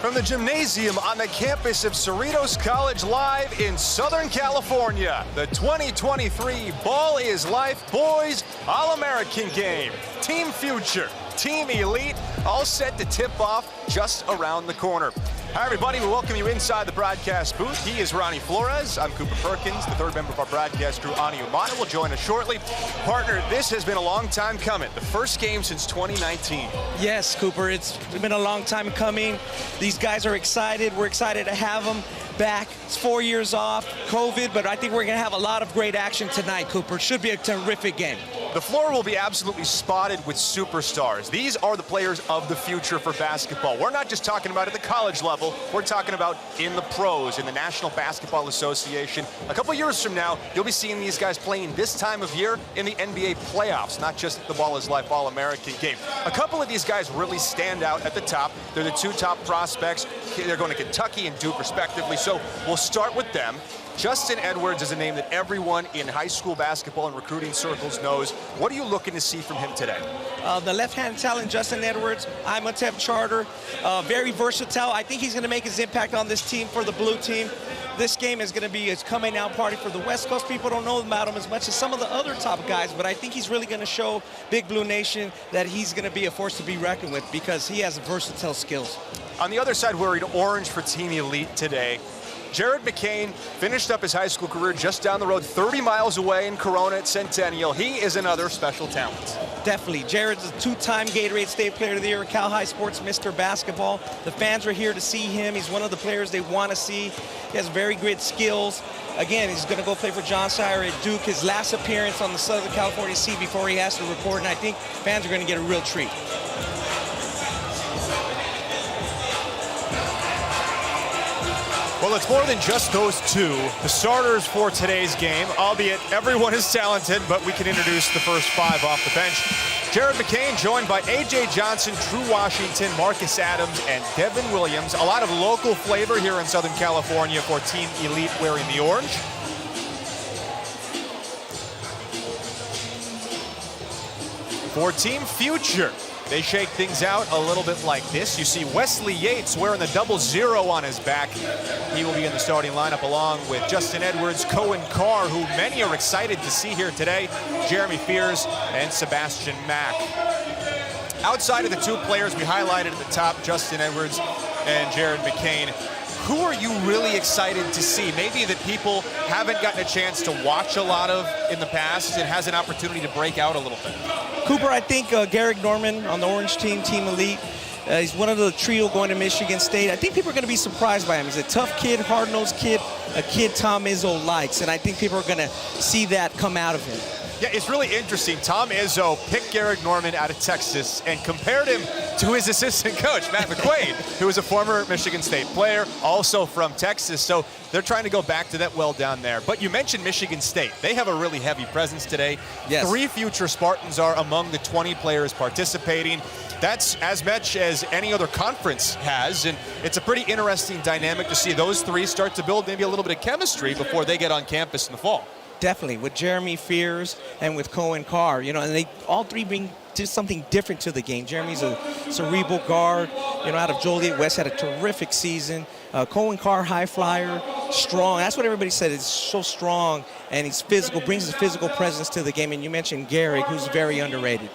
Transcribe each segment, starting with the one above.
From the gymnasium on the campus of Cerritos College live in Southern California, the 2023 Ball is Life Boys All-American Game. Team Future, Team Elite, all set to tip off just around the corner. Hi, everybody. We welcome you inside the broadcast booth. He is Ronnie Flores. I'm Cooper Perkins. The third member of our broadcast crew, Ani Umana, will join us shortly. Partner, this has been a long time coming. The first game since 2019. Yes, Cooper. It's been a long time coming. These guys are excited. We're excited to have them back. It's 4 years off, COVID, but I think we're going to have a lot of great action tonight, Cooper. Should be a terrific game. The floor will be absolutely spotted with superstars. These are the players of the future for basketball. We're not just talking about at the college level. We're talking about in the pros, in the National Basketball Association. A couple years from now, you'll be seeing these guys playing this time of year in the NBA playoffs, not just at the Ball is Life All-American Game. A couple of these guys really stand out at the top. They're the two top prospects. They're going to Kentucky and Duke, respectively. So we'll start with them. Justin Edwards is a name that everyone in high school basketball and recruiting circles knows. What are you looking to see from him today? The left-hand talent, Justin Edwards, IMATEP charter, very versatile. I think he's going to make his impact on this team for the blue team. This game is going to be a coming out party for the West Coast. People don't know about him as much as some of the other top guys, but I think he's really going to show Big Blue Nation that he's going to be a force to be reckoned with because he has versatile skills. On the other side, wearing orange for Team Elite today, Gehrig McCain finished up his high school career just down the road, 30 miles away in Corona at Centennial. He is another special talent. Definitely. Gehrig is a two-time Gatorade State Player of the Year, Cal High Sports Mr. Basketball. The fans are here to see him. He's one of the players they want to see. He has very great skills. Again, he's going to go play for John Sire at Duke. His last appearance on the Southern California Sea before he has to report, and I think fans are going to get a real treat. Well, it's more than just those two, the starters for today's game, albeit everyone is talented, but we can introduce the first five off the bench. Gehrig McCain joined by A.J. Johnson, True Washington, Marcus Adams, and Devin Williams. A lot of local flavor here in Southern California for Team Elite wearing the orange. For Team Future, they shake things out a little bit like this. You see Wesley Yates wearing the 00 on his back. He will be in the starting lineup along with Justin Edwards, Coen Carr, who many are excited to see here today, Jeremy Fears, and Sebastian Mack. Outside of the two players we highlighted at the top, Justin Edwards and Gehrig McCain, who are you really excited to see? Maybe that people haven't gotten a chance to watch a lot of in the past and has an opportunity to break out a little bit. Cooper, I think Gehrig Normand on the orange team, Team Elite. He's one of the trio going to Michigan State. I think people are going to be surprised by him. He's a tough kid, hard-nosed kid, a kid Tom Izzo likes, and I think people are going to see that come out of him. Yeah, it's really interesting. Tom Izzo picked Gehrig Normand out of Texas and compared him to his assistant coach, Matt McCain, who is a former Michigan State player, also from Texas. So they're trying to go back to that well down there. But you mentioned Michigan State. They have a really heavy presence today. Yes. 3 future Spartans are among the 20 players participating. That's as much as any other conference has, and it's a pretty interesting dynamic to see those 3 start to build maybe a little bit of chemistry before they get on campus in the fall. Definitely, with Jeremy Fears and with Coen Carr, you know, and they all 3 bring something different to the game. Jeremy's a cerebral guard, you know, out of Joliet West, had a terrific season. Coen Carr, high flyer, strong. That's what everybody said. He's so strong, and he's physical, brings his physical presence to the game. And you mentioned Gehrig, who's very underrated.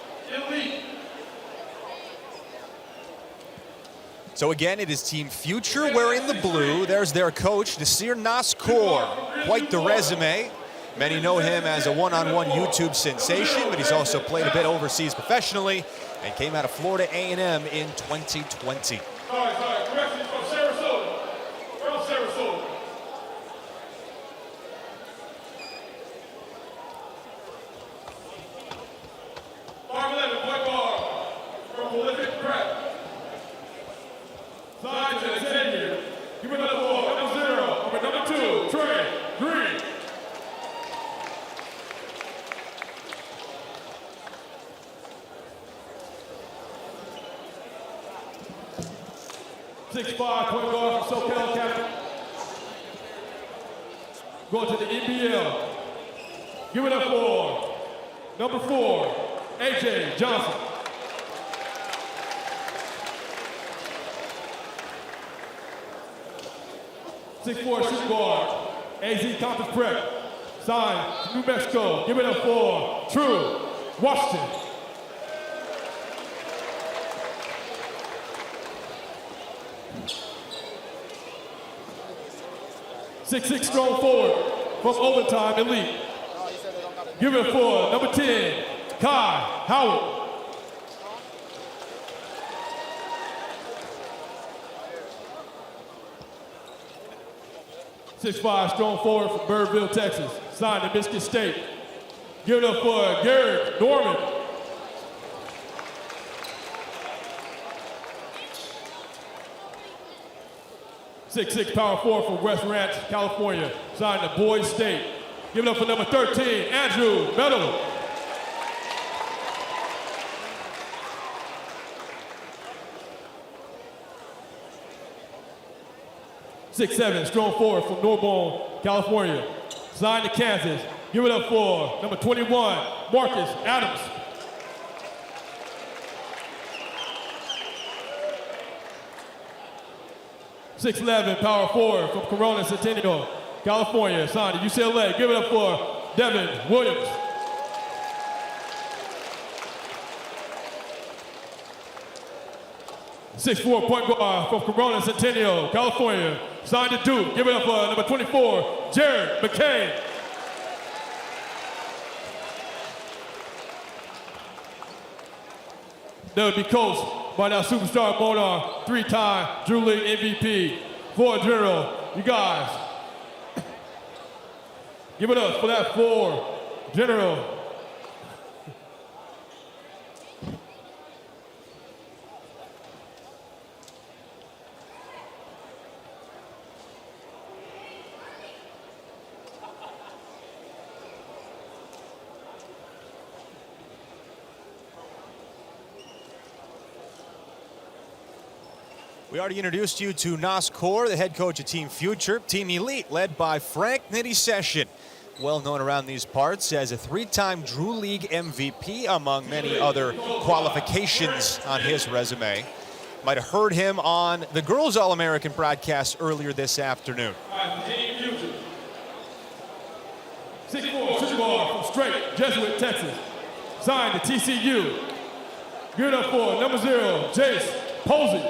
So again, it is Team Future wearing the blue. There's their coach, Nasir Nascour. Quite the resume. Many know him as a one-on-one YouTube sensation, but he's also played a bit overseas professionally and came out of Florida A&M in 2020. Correction from Sarasota. From Sarasota. Point guard from Prolific Prep. Side to Centennial. Give it up for number 0, number 2, Trey Green. .5 point guard from SoCal Captain. Going to the NBL. Give it up for number 4, A.J. Johnson. 6'4" shooting guard, AZ Conference Prep. Signed, New Mexico. Give it up for True Washington. Six strong forward from Overtime Elite. Give it for number 10, Kai Howard. 6'5" strong forward from Birdville, Texas. Signed to Michigan State. Give it up for Gehrig Normand. Six power forward from West Ranch, California. Signed to Boise State. Give it up for number 13, Andrew Meadow. Six-seven, strong forward from Norborn, California. Signed to Kansas. Give it up for number 21, Marcus Adams. .6'11", power forward from Corona, Centennial, California. Signed to UCLA. Give it up for Devin Williams. .6'4" point guard from Corona, Centennial, California. Signed to Duke. Give it up for number 24, Jared McCain. That would be coached by that superstar Bonar, 3-time Drew League MVP. For General, you guys, give it up for that 4 General. We already introduced you to Nas Kaur, the head coach of Team Future. Team Elite, led by Frank Nitty-Session, well known around these parts as a 3-time Drew League MVP, among many other qualifications on his resume. Might have heard him on the Girls All-American broadcast earlier this afternoon. 6'4" shooting guard from Straight, Jesuit, Texas. Signed to TCU. Give it up for number 0, Jace Posey.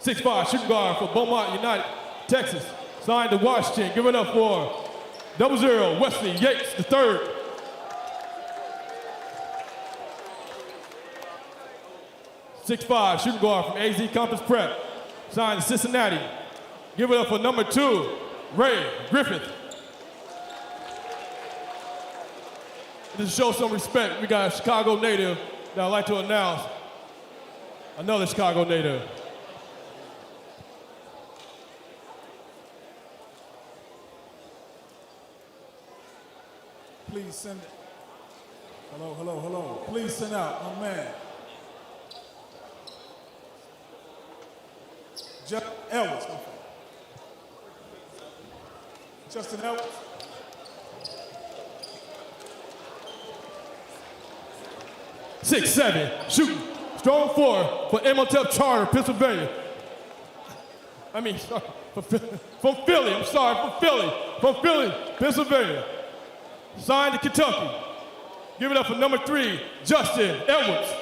.6'5" shooting guard for Beaumont United, Texas. Signed to Washington. Give it up for 00 Wesley Yates III. .6'5" shooting guard from AZ Conference Prep. Signed to Cincinnati. Give it up for number 2, Ray Griffith. Just to show some respect, we got a Chicago native that I'd like to announce. Another Chicago native. Please send it. Hello. Please send out my man. Ellis. Justin Ellis. .6'7", shooting, strong forward for MLTF Charter, Pennsylvania. From Philly, Pennsylvania. Signed to Kentucky. Give it up for number 3, Justin Edwards.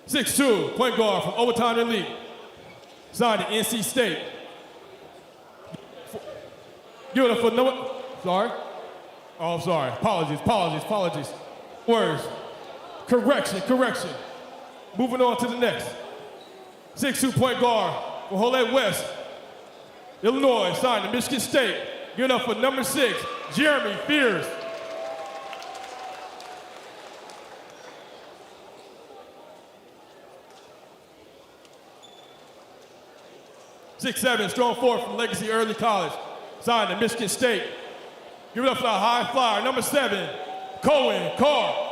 .6'2", point guard from Overtime Elite. Signed to NC State. Give it up for number, apologies. Words, correction. Moving on to the next. 6'2" point guard from Joliet West, Illinois, signed to Michigan State. Give it up for number 6, Jeremy Fears. .6'7", strong forward from Legacy Early College, signed to Michigan State. Give it up for the high flyer, number 7, Coen Carr.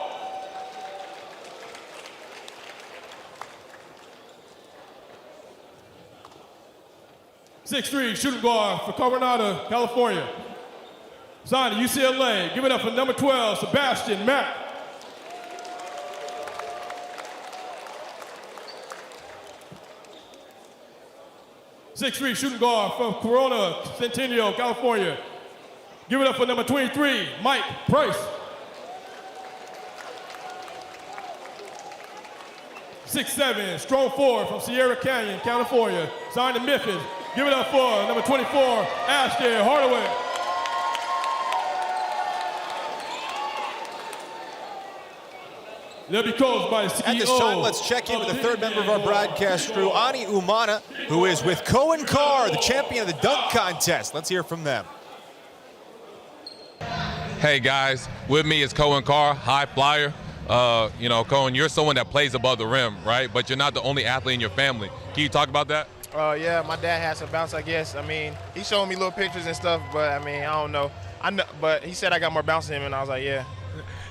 6'3", shooting guard for Coronado, California. Signed to UCLA. Give it up for number 12, Sebastian Mack. .6'3", shooting guard from Corona, Centennial, California. Give it up for number 23, Mike Price. 6'7", strong forward from Sierra Canyon, California. Signed to Memphis. Give it up for number 24, Ashton Hardaway. They'll be coached by CEO. At this time, let's check in with the third member of our broadcast crew, Ani Umana, who is with Coen Carr, the champion of the dunk contest. Let's hear from them. Hey guys, with me is Coen Carr, high flyer. You know, Coen, you're someone that plays above the rim, right? But you're not the only athlete in your family. Can you talk about that? Yeah, my dad has some bounce, I guess. I mean, he showed me little pictures and stuff, but I mean, I don't know. But he said I got more bounce than him, and I was like, yeah.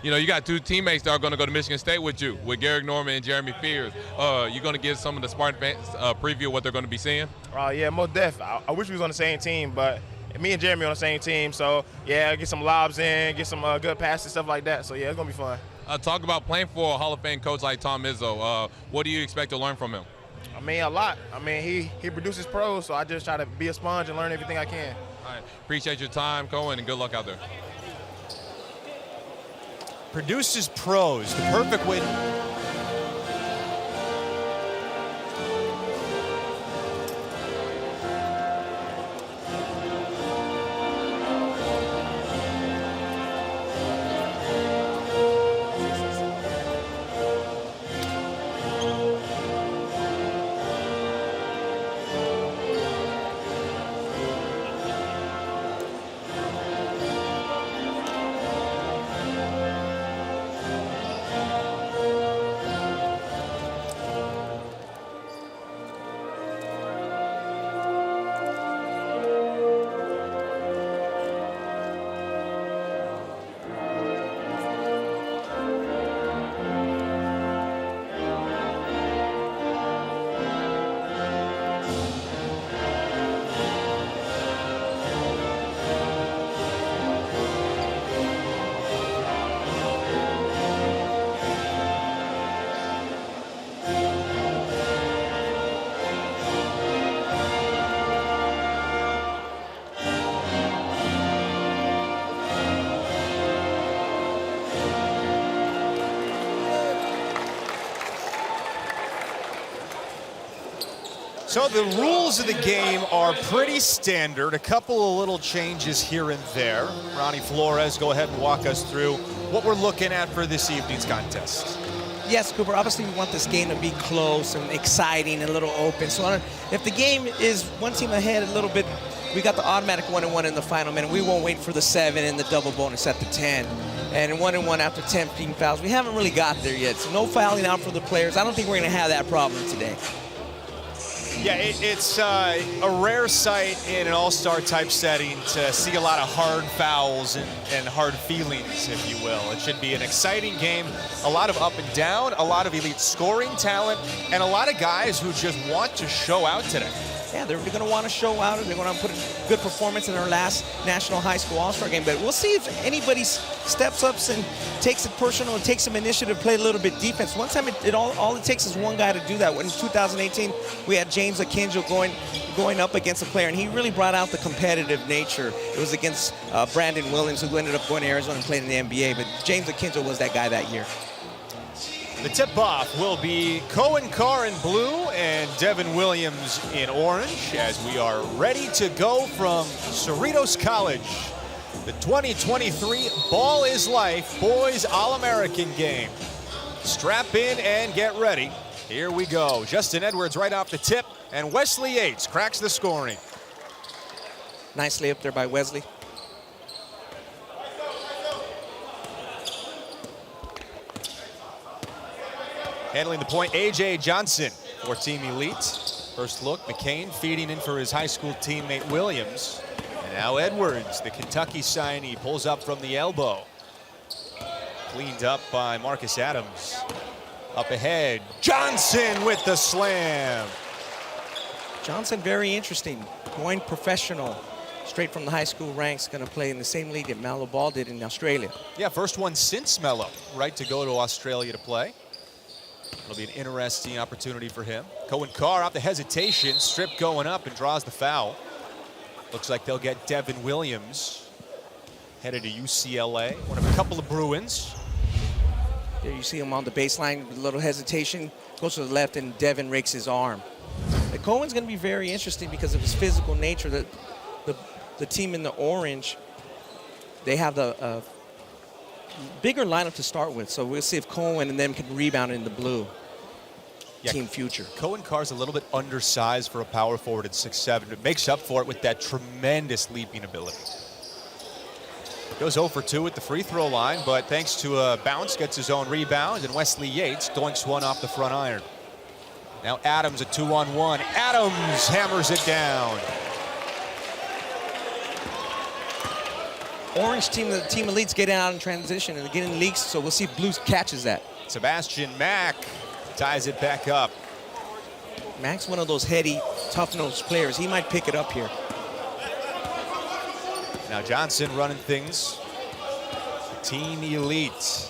You know, you got two teammates that are going to go to Michigan State with you, with Gehrig Normand and Jeremy Fears. You're going to give some of the Spartan fans a preview of what they're going to be seeing? Yeah, most def. I wish we was on the same team, but me and Jeremy on the same team. So, yeah, get some lobs in, get some good passes, stuff like that. So, yeah, it's going to be fun. Talk about playing for a Hall of Fame coach like Tom Izzo. What do you expect to learn from him? I mean, a lot. I mean, he produces pros, so I just try to be a sponge and learn everything I can. All right. Appreciate your time, Coen, and good luck out there. Produces pros, the perfect way. So the rules of the game are pretty standard. A couple of little changes here and there. Ronnie Flores, go ahead and walk us through what we're looking at for this evening's contest. Yes, Cooper, obviously we want this game to be close and exciting and a little open. So if the game is one team ahead a little bit, we got the automatic 1-1 in the final minute. We won't wait for the 7 and the double bonus at the 10. And 1-1 after 10 team fouls. We haven't really got there yet, so no fouling out for the players. I don't think we're going to have that problem today. Yeah, it's a rare sight in an all-star type setting to see a lot of hard fouls and hard feelings, if you will. It should be an exciting game, a lot of up and down, a lot of elite scoring talent, and a lot of guys who just want to show out today. Yeah, they're going to want to show out, and they're going to put a good performance in their last National High School All-Star game. But we'll see if anybody steps up and takes it personal and takes some initiative, play a little bit defense. One time, all it takes is one guy to do that. When in 2018, we had James Akinjo going up against a player, and he really brought out the competitive nature. It was against Brandon Williams, who ended up going to Arizona and playing in the NBA. But James Akinjo was that guy that year. The tip-off will be Coen Carr in blue and Devin Williams in orange as we are ready to go from Cerritos College. The 2023 Ball is Life Boys All-American Game. Strap in and get ready. Here we go. Justin Edwards right off the tip, and Wesley Yates cracks the scoring. Nicely up there by Wesley. Handling the point, A.J. Johnson for Team Elite. First look, McCain feeding in for his high school teammate Williams. And now Edwards, the Kentucky signee, pulls up from the elbow. Cleaned up by Marcus Adams. Up ahead, Johnson with the slam. Johnson, very interesting. going professional, straight from the high school ranks, going to play in the same league that Melo Ball did in Australia. Yeah, first one since Melo, right, to go to Australia to play. It'll be an interesting opportunity for him. Coen Carr off the hesitation, strip going up and draws the foul. Looks like they'll get Devin Williams, headed to UCLA, one of a couple of Bruins. There you see him on the baseline with a little hesitation, goes to the left, and Devin rakes his arm. Cohen's going to be very interesting because of his physical nature. The team in the orange, they have the bigger lineup to start with, so we'll see if Coen and them can rebound in the blue. Yeah, team future. Coen Carr's a little bit undersized for a power forward at 6'7", but makes up for it with that tremendous leaping ability. Goes 0 for 2 at the free throw line, but thanks to a bounce, gets his own rebound, and Wesley Yates doinks one off the front iron. Now Adams a 2-on-1. Adams hammers it down. Orange team, the team elites getting out in transition and getting leaks, so we'll see if Blues catches that. Sebastian Mack ties it back up. Mack's one of those heady, tough-nosed players. He might pick it up here. Now Johnson running things. Team Elite.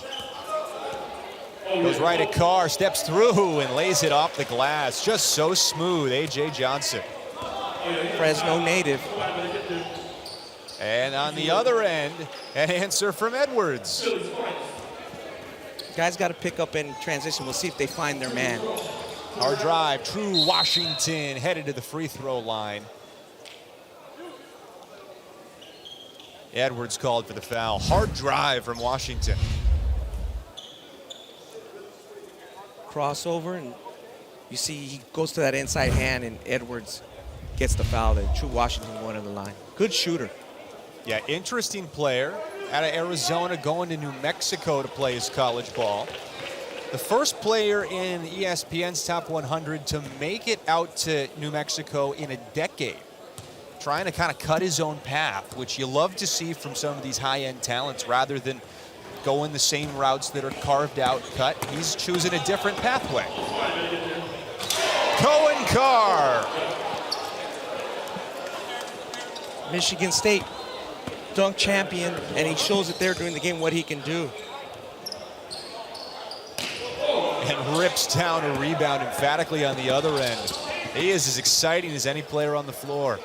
Goes right at Carr, steps through and lays it off the glass. Just so smooth, A.J. Johnson. Fresno native. And on the other end, an answer from Edwards. Guys got to pick up in transition. We'll see if they find their man. Our drive, True Washington headed to the free throw line. Edwards called for the foul. Hard drive from Washington. Crossover, and you see he goes to that inside hand, and Edwards gets the foul. There, True Washington going to the line. Good shooter. Yeah, interesting player out of Arizona going to New Mexico to play his college ball. The first player in ESPN's Top 100 to make it out to New Mexico in a decade. Trying to kind of cut his own path, which you love to see from some of these high-end talents rather than going the same routes that are carved out, cut. He's choosing a different pathway. Coen Carr. Michigan State dunk champion, and he shows it there during the game what he can do. And rips down a rebound emphatically on the other end. He is as exciting as any player on the floor.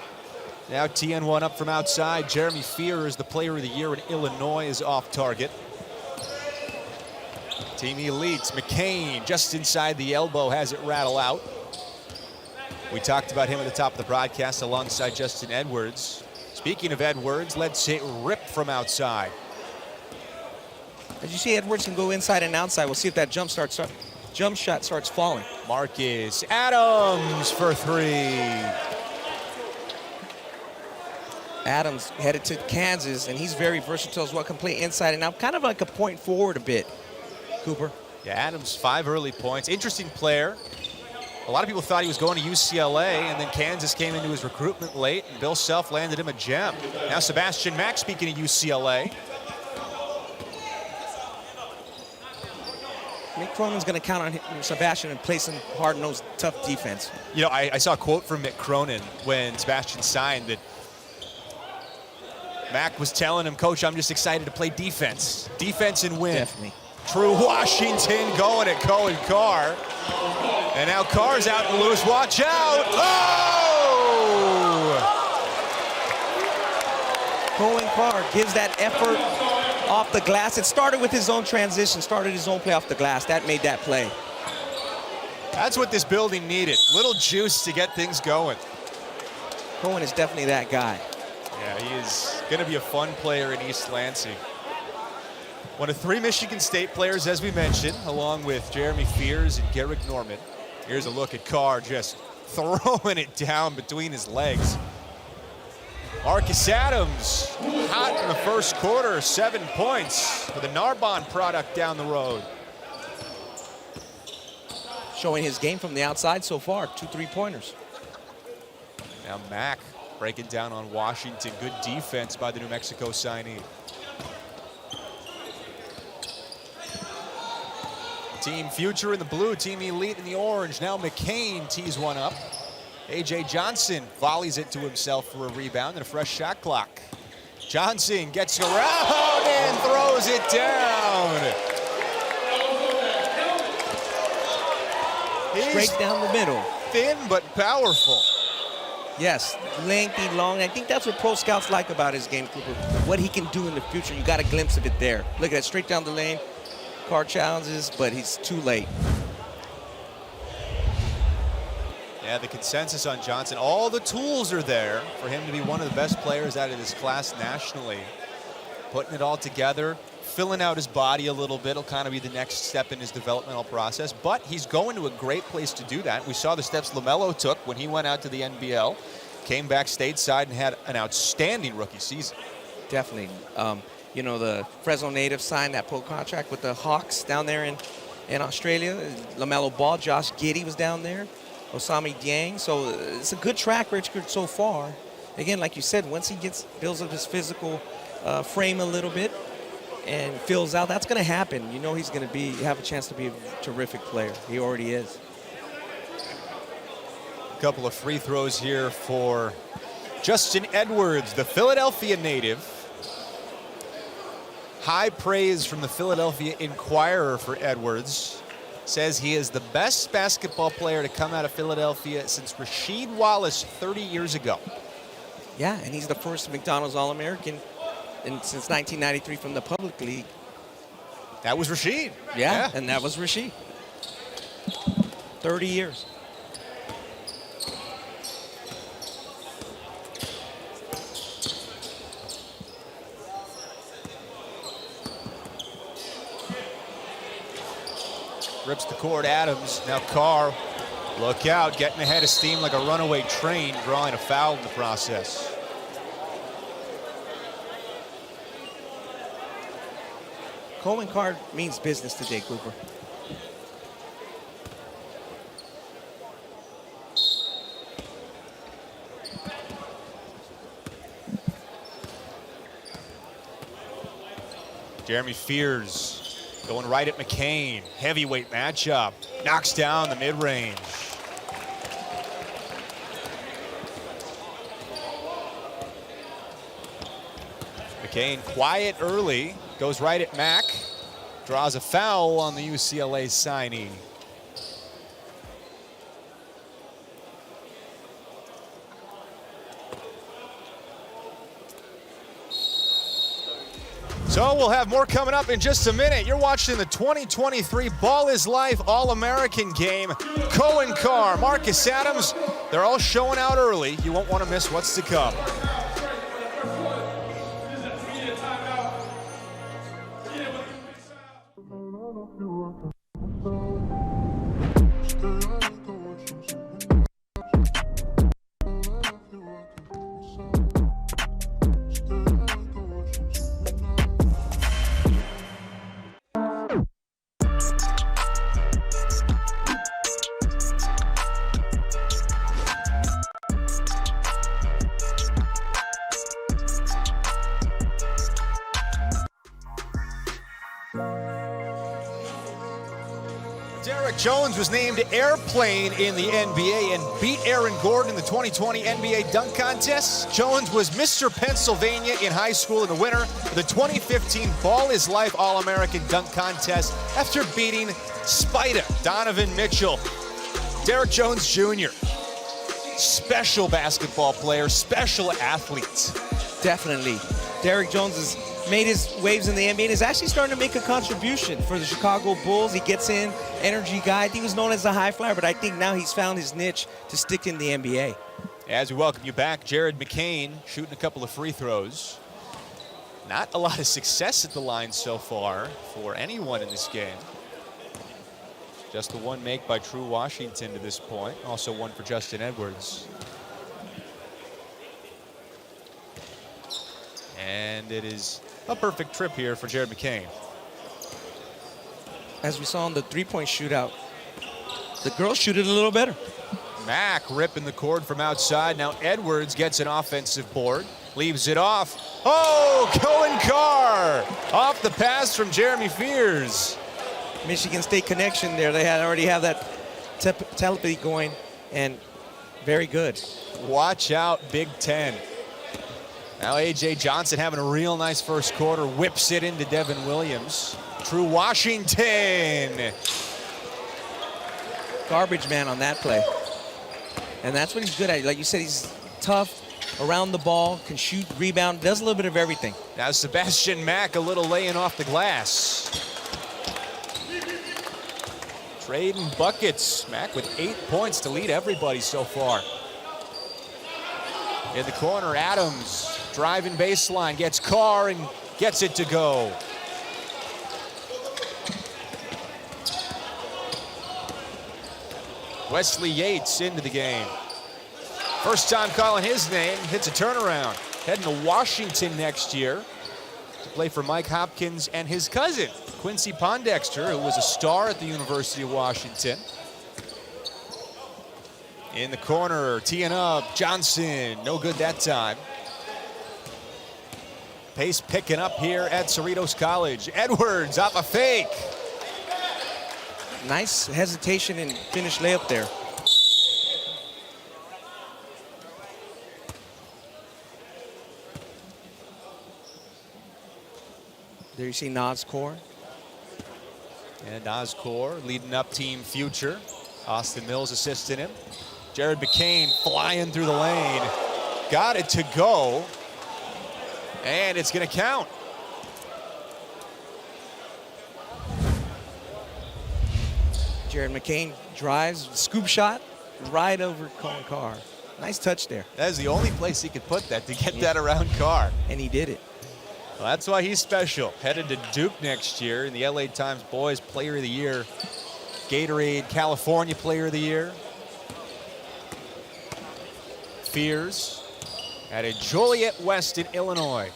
Now TN1 up from outside. Jeremy Fears, the player of the year in Illinois, is off target. Team Elites, McCain just inside the elbow, has it rattle out. We talked about him at the top of the broadcast alongside Justin Edwards. Speaking of Edwards, let's it rip from outside. As you see, Edwards can go inside and outside. We'll see if that jump shot starts falling. Marcus Adams for three. Adams headed to Kansas, and he's very versatile as well. Can play inside and out, kind of like a point forward a bit, Cooper. Yeah, Adams, 5 early points. Interesting player. A lot of people thought he was going to UCLA, and then Kansas came into his recruitment late, and Bill Self landed him a gem. Now Sebastian Mack, speaking of UCLA. Mick Cronin's going to count on him, Sebastian, and play some hard-nosed, tough defense. You know, I saw a quote from Mick Cronin when Sebastian signed that Mack was telling him, Coach, I'm just excited to play defense. Defense and win. Definitely. True Washington going at Coen Carr. And now Carr's out and loose. Watch out. Oh! Coen Carr gives that effort off the glass. It started with his own transition, started his own play off the glass. That made that play. That's what this building needed. Little juice to get things going. Coen is definitely that guy. Yeah, he is going to be a fun player in East Lansing. One of 3 Michigan State players, as we mentioned, along with Jeremy Fears and Gehrig Normand. Here's a look at Carr just throwing it down between his legs. Marcus Adams, hot in the first quarter, 7 points for the Narbonne product down the road. Showing his game from the outside so far, 2 3-pointers. Now Mack breaking down on Washington. Good defense by the New Mexico signee. Team Future in the blue, Team Elite in the orange. Now McCain tees one up. A.J. Johnson volleys it to himself for a rebound and a fresh shot clock. Johnson gets around and throws it down. Straight down the middle. Thin but powerful. Yes, lengthy, long. I think that's what pro scouts like about his game, Cooper. What he can do in the future. You got a glimpse of it there. Look at that, straight down the lane. Carr challenges, but he's too late. Yeah, the consensus on Johnson. All the tools are there for him to be one of the best players out of this class nationally. Putting it all together, filling out his body a little bit will kind of be the next step in his developmental process. But he's going to a great place to do that. We saw the steps LaMelo took when he went out to the NBL, came back stateside and had an outstanding rookie season. Definitely. You know, the Fresno native signed that pro contract with the Hawks down there in Australia. LaMelo Ball, Josh Giddey was down there. Osami Dieng. So it's a good track record so far. Again, like you said, once he builds up his physical frame a little bit and fills out, that's going to happen. You know he's going to have a chance to be a terrific player. He already is. A couple of free throws here for Justin Edwards, the Philadelphia native. High praise from the Philadelphia Inquirer for Edwards. Says he is the best basketball player to come out of Philadelphia since Rasheed Wallace 30 years ago. Yeah, and he's the first McDonald's All-American since 1993 from the public league. That was Rasheed. Yeah, and that was Rasheed. 30 years. Rips the court, Adams. Now Carr, look out, getting ahead of steam like a runaway train, drawing a foul in the process. Coen Carr means business today, Cooper. Jeremy Fears going right at McCain. Heavyweight matchup. Knocks down the mid-range. McCain quiet early. Goes right at Mack. Draws a foul on the UCLA signee. So we'll have more coming up in just a minute. You're watching the 2023 Ballislife All-American Game. Coen Carr, Marcus Adams, they're all showing out early. You won't want to miss what's to come. Jones was named Airplane in the NBA and beat Aaron Gordon in the 2020 NBA dunk contest. Jones was Mr. Pennsylvania in high school and the winner of the 2015 Ballislife All-American dunk contest after beating Spida, Donovan Mitchell. Derrick Jones Jr., special basketball player, special athlete. Definitely. Derrick Jones has made his waves in the NBA and is actually starting to make a contribution for the Chicago Bulls. He gets in, energy guy. I think he was known as a high flyer, but I think now he's found his niche to stick in the NBA. As we welcome you back, Jared McCain shooting a couple of free throws. Not a lot of success at the line so far for anyone in this game. Just the one make by True Washington to this point. Also one for Justin Edwards. And it is a perfect trip here for Jared McCain. As we saw in the three-point shootout, the girls shoot it a little better. Mack ripping the cord from outside. Now Edwards gets an offensive board. Leaves it off. Oh, Coen Carr off the pass from Jeremy Fears. Michigan State connection there. They already have that telepathy going. And Very good. Watch out, Big Ten. Now A.J. Johnson having a real nice first quarter, whips it into Devin Williams. True Washington. Garbage man on that play. And that's what he's good at. Like you said, he's tough around the ball, can shoot, rebound, does a little bit of everything. Now Sebastian Mack a little laying off the glass. Trading buckets. Mack with 8 points to lead everybody so far. In the corner, Adams driving baseline, gets Carr and gets it to go. Wesley Yates into the game. First time calling his name, hits a turnaround. Heading to Washington next year to play for Mike Hopkins and his cousin, Quincy Pondexter, who was a star at the University of Washington. In the corner, teeing up, Johnson, no good that time. Pace picking up here at Cerritos College. Edwards off a fake. Nice hesitation and finish layup there. There you see Nas Core. And Nas Core leading up Team Future. Austin Mills assisting him. Jared McCain flying through the lane. Got it to go. And it's going to count. Jared McCain drives, scoop shot, right over Coen Carr. Nice touch there. That is the only place he could put that, to get that around Carr. And he did it. Well, that's why he's special. Headed to Duke next year in the LA Times Boys Player of the Year. Gatorade California Player of the Year. Fears at a Joliet West in Illinois.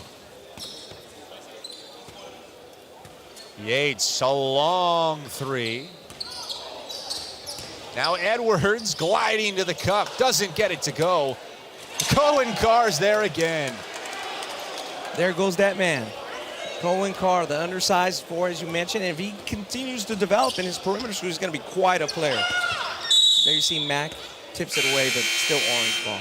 Yates, a long three. Now Edwards gliding to the cup, doesn't get it to go. Coen Carr's there again. There goes that man. Coen Carr, the undersized four, as you mentioned. And if he continues to develop in his perimeter shoot, he's going to be quite a player. There you see Mack tips it away, but still orange ball.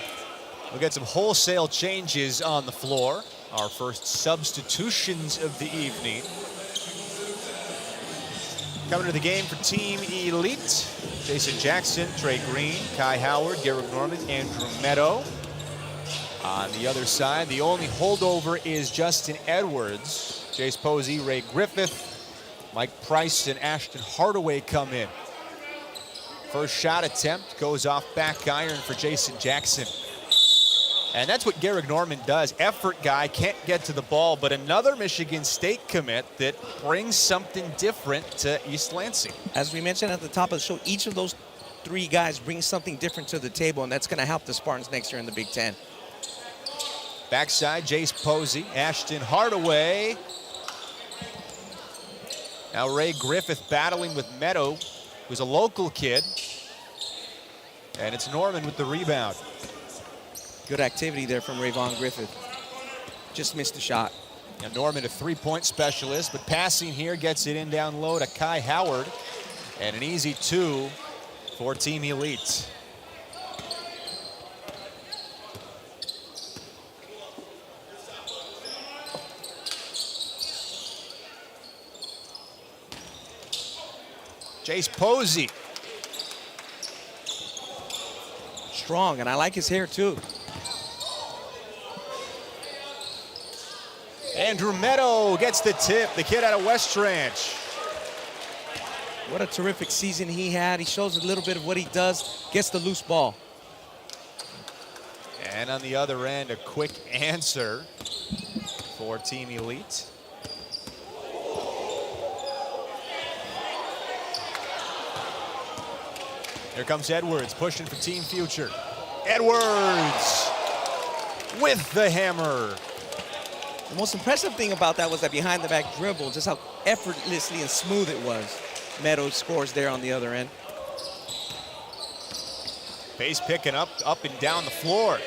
We'll get some wholesale changes on the floor. Our first substitutions of the evening. Coming to the game for Team Elite. Jason Jackson, Trey Green, Kai Howard, Gehrig Normand, Andrew Meadow. On the other side, the only holdover is Justin Edwards. Jace Posey, Ray Griffith, Mike Price, and Ashton Hardaway come in. First shot attempt goes off back iron for Jason Jackson. And that's what Gehrig Normand does. Effort guy, can't get to the ball, but another Michigan State commit that brings something different to East Lansing. As we mentioned at the top of the show, each of those three guys brings something different to the table, and that's going to help the Spartans next year in the Big Ten. Backside, Jace Posey, Ashton Hardaway. Now Ray Griffith battling with Meadow, who's a local kid. And it's Normand with the rebound. Good activity there from Rayvon Griffith. Just missed the shot. Now Normand, a three-point specialist, but passing here gets it in down low to Kai Howard. And an easy two for Team Elite. Jace Posey. Strong, and I like his hair too. Andrew Meadow gets the tip, the kid out of West Ranch. What a terrific season he had. He shows a little bit of what he does, gets the loose ball. And on the other end, a quick answer for Team Elite. Here comes Edwards, pushing for Team Future. Edwards with the hammer. The most impressive thing about that was that behind-the-back dribble, just how effortlessly and smooth it was. Meadows scores there on the other end. Pace picking up and down the floor.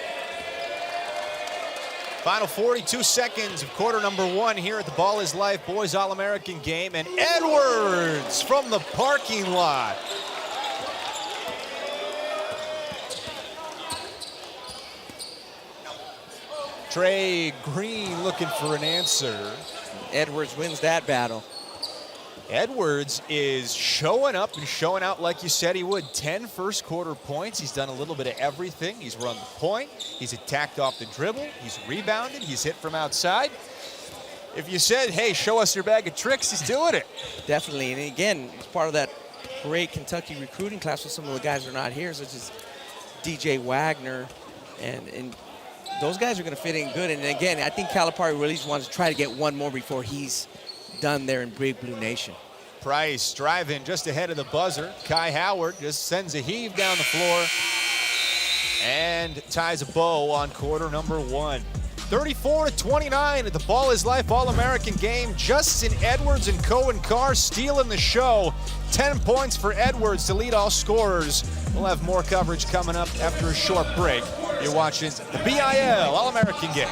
Final 42 seconds of quarter number one here at the Ballislife Boys All-American Game. And Edwards from the parking lot. Trey Green looking for an answer. Edwards wins that battle. Edwards is showing up and showing out like you said he would. 10 first quarter points. He's done a little bit of everything. He's run the point. He's attacked off the dribble. He's rebounded. He's hit from outside. If you said, hey, show us your bag of tricks, he's doing it. Definitely. And again, it's part of that great Kentucky recruiting class with some of the guys that are not here, such as DJ Wagner. And those guys are going to fit in good. And again, I think Calipari really just wants to try to get one more before he's done there in Big Blue Nation. Price driving just ahead of the buzzer. Kai Howard just sends a heave down the floor and ties a bow on quarter number 1. 34-29 at the Ballislife All-American Game. Justin Edwards and Coen Carr stealing the show. 10 points for Edwards to lead all scorers. We'll have more coverage coming up after a short break. You're watching the BIL All-American Game.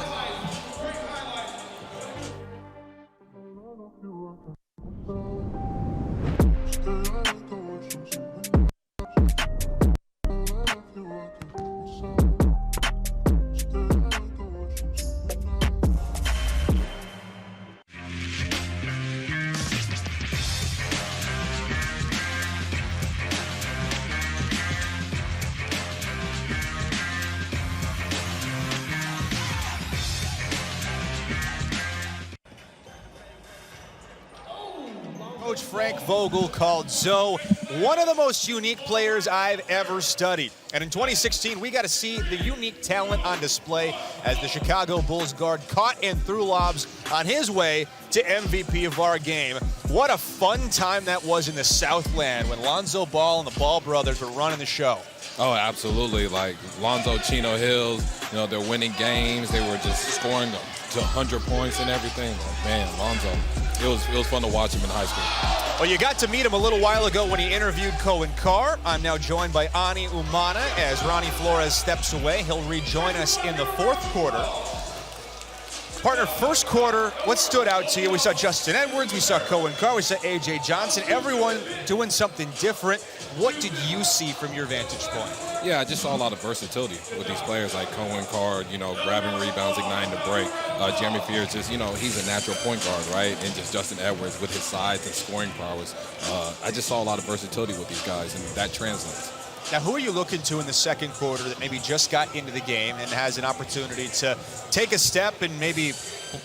Coach Frank Vogel called Zoe one of the most unique players I've ever studied. And in 2016, we got to see the unique talent on display as the Chicago Bulls guard caught and threw lobs on his way to MVP of our game. What a fun time that was in the Southland when Lonzo Ball and the Ball brothers were running the show. Oh, absolutely. Like Lonzo, Chino Hills, you know, they're winning games. They were just scoring to 100 points and everything. Like, man, Lonzo, it was fun to watch him in high school. Well, you got to meet him a little while ago when he interviewed Coen Carr. I'm now joined by Ani Umana as Ronnie Flores steps away. He'll rejoin us in the fourth quarter. Partner, first quarter, what stood out to you? We saw Justin Edwards, we saw Coen Carr, we saw A.J. Johnson, everyone doing something different. What did you see from your vantage point? Yeah, I just saw a lot of versatility with these players like Coen Carr, you know, grabbing rebounds, igniting the break. Jeremy Fears, just, you know, he's a natural point guard, right? And just Justin Edwards with his size and scoring prowess. I just saw a lot of versatility with these guys, and that translates. Now, who are you looking to in the second quarter that maybe just got into the game and has an opportunity to take a step and maybe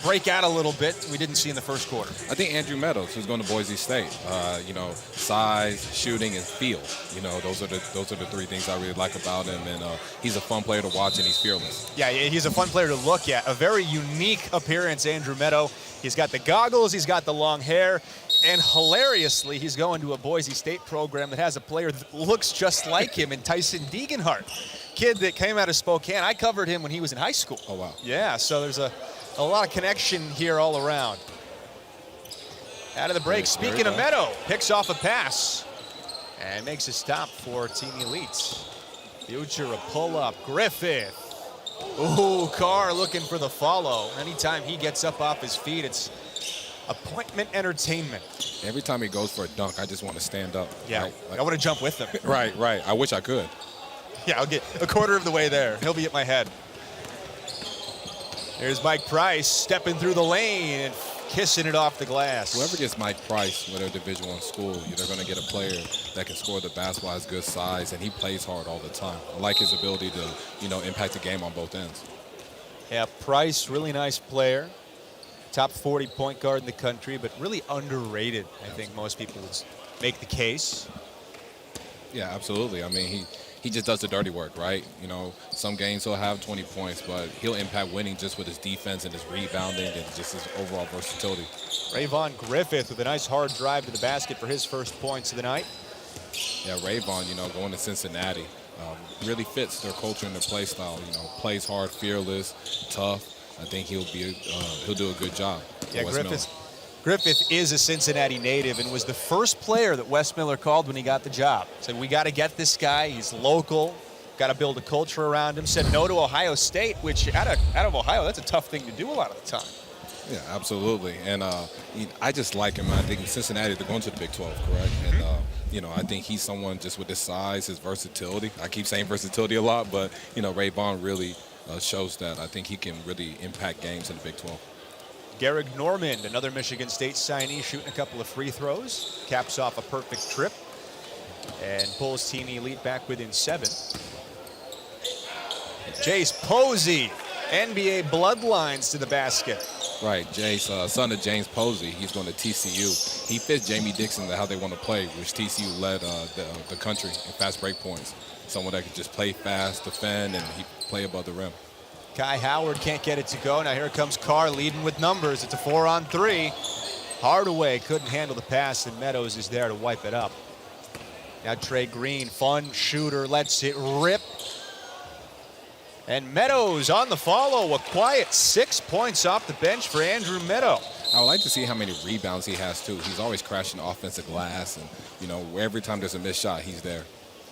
break out a little bit we didn't see in the first quarter? I think Andrew Meadows, who's going to Boise State. You know, size, shooting, and feel. You know, those are the three things I really like about him, and he's a fun player to watch, and he's fearless. Yeah, he's a fun player to look at. A very unique appearance, Andrew Meadows. He's got the goggles, he's got the long hair, and hilariously, he's going to a Boise State program that has a player that looks just like him in Tyson Degenhart, kid that came out of Spokane. I covered him when he was in high school. Oh, wow. Yeah, so there's a lot of connection here all around. Out of the break, speaking of Meadow, picks off a pass and makes a stop for Team Elites. Future a pull-up, Griffith. Ooh, Carr looking for the follow. Anytime he gets up off his feet, it's appointment entertainment. Every time he goes for a dunk, I just want to stand up. Yeah, right? Like, I want to jump with him. Right. I wish I could. Yeah, I'll get a quarter of the way there. He'll be at my head. There's Mike Price stepping through the lane and kissing it off the glass. Whoever gets Mike Price with a Division I school, they're going to get a player that can score the basketball, has good size, and he plays hard all the time. I like his ability to, you know, impact the game on both ends. Yeah, Price, really nice player. Top 40 point guard in the country, but really underrated. I think most people would make the case. Yeah, absolutely. I mean, he just does the dirty work, right? You know, some games he'll have 20 points, but he'll impact winning just with his defense and his rebounding and just his overall versatility. Rayvon Griffith with a nice hard drive to the basket for his first points of the night. Yeah, Rayvon, you know, going to Cincinnati, really fits their culture and their play style. You know, plays hard, fearless, tough. I think he'll do a good job. Yeah, Griffith is a Cincinnati native and was the first player that Wes Miller called when he got the job. Said, we got to get this guy. He's local. Got to build a culture around him. Said no to Ohio State, which out of Ohio, that's a tough thing to do a lot of the time. Yeah, absolutely. And I just like him. I think in Cincinnati, they're going to the Big 12, correct? And, you know, I think he's someone just with his size, his versatility. I keep saying versatility a lot, but, you know, Rayvon really shows that I think he can really impact games in the Big 12. Gehrig Normand, another Michigan State signee, shooting a couple of free throws, caps off a perfect trip, and pulls Team Elite back within 7. Jace Posey, NBA bloodlines to the basket. Right, Jace, son of James Posey, he's going to TCU. He fits Jamie Dixon to how they want to play, which TCU led the country in fast break points. Someone that could just play fast, defend, and he play above the rim. Kai Howard can't get it to go. Now here comes Carr leading with numbers. It's a 4-on-3. Hardaway couldn't handle the pass, and Meadows is there to wipe it up. Now Trey Green, fun shooter, lets it rip. And Meadows on the follow, a quiet 6 points off the bench for Andrew Meadow. I would like to see how many rebounds he has, too. He's always crashing the offensive glass, and, you know, every time there's a missed shot, he's there.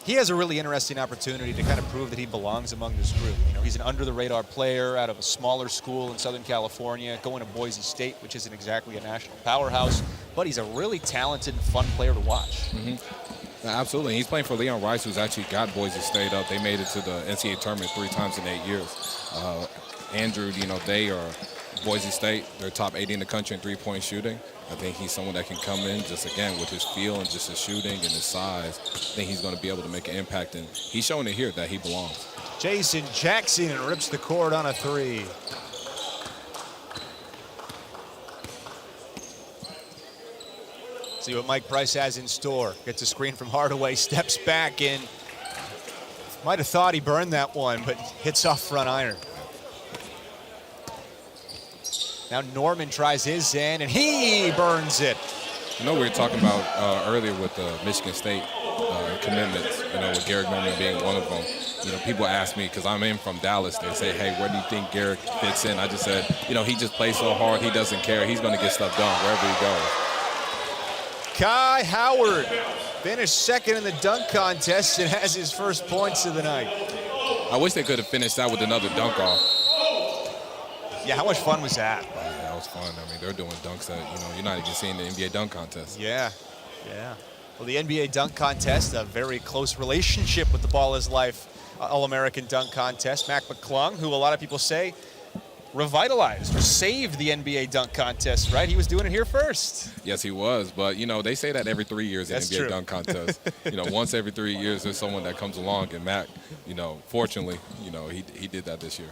He has a really interesting opportunity to kind of prove that he belongs among this group. You know, he's an under-the-radar player out of a smaller school in Southern California, going to Boise State, which isn't exactly a national powerhouse, but he's a really talented and fun player to watch. Absolutely. He's playing for Leon Rice, who's actually got Boise State up. They made it to the NCAA tournament 3 times in 8 years. Andrew, you know, they are Boise State. They're top 80 in the country in three-point shooting. I think he's someone that can come in just, again, with his feel and just his shooting and his size. I think he's going to be able to make an impact, and he's showing it here that he belongs. Jason Jackson rips the court on a 3. See what Mike Price has in store. Gets a screen from Hardaway, steps back in. Might have thought he burned that one, but hits off front iron. Now Norman tries his end, and he burns it. You know, we were talking about earlier with the Michigan State commitments, you know, with Gehrig Normand being one of them. You know, people ask me, because I'm in from Dallas, they say, hey, where do you think Gehrig fits in? I just said, you know, he just plays so hard, he doesn't care. He's going to get stuff done wherever he goes. Kai Howard finished second in the dunk contest and has his first points of the night. I wish they could have finished that with another dunk off. Yeah, how much fun was that? Yeah, that was fun. I mean, they're doing dunks that, you know, you're not even seeing the NBA dunk contest. Yeah. Well, the NBA dunk contest, a very close relationship with the Ballislife All-American dunk contest. Mac McClung, who a lot of people say revitalized or saved the NBA dunk contest, right? He was doing it here first. Yes, he was. But, you know, they say that every 3 years in NBA dunk contest. You know, once every 3 years there's someone that comes along. And Mac, you know, fortunately, you know, he did that this year.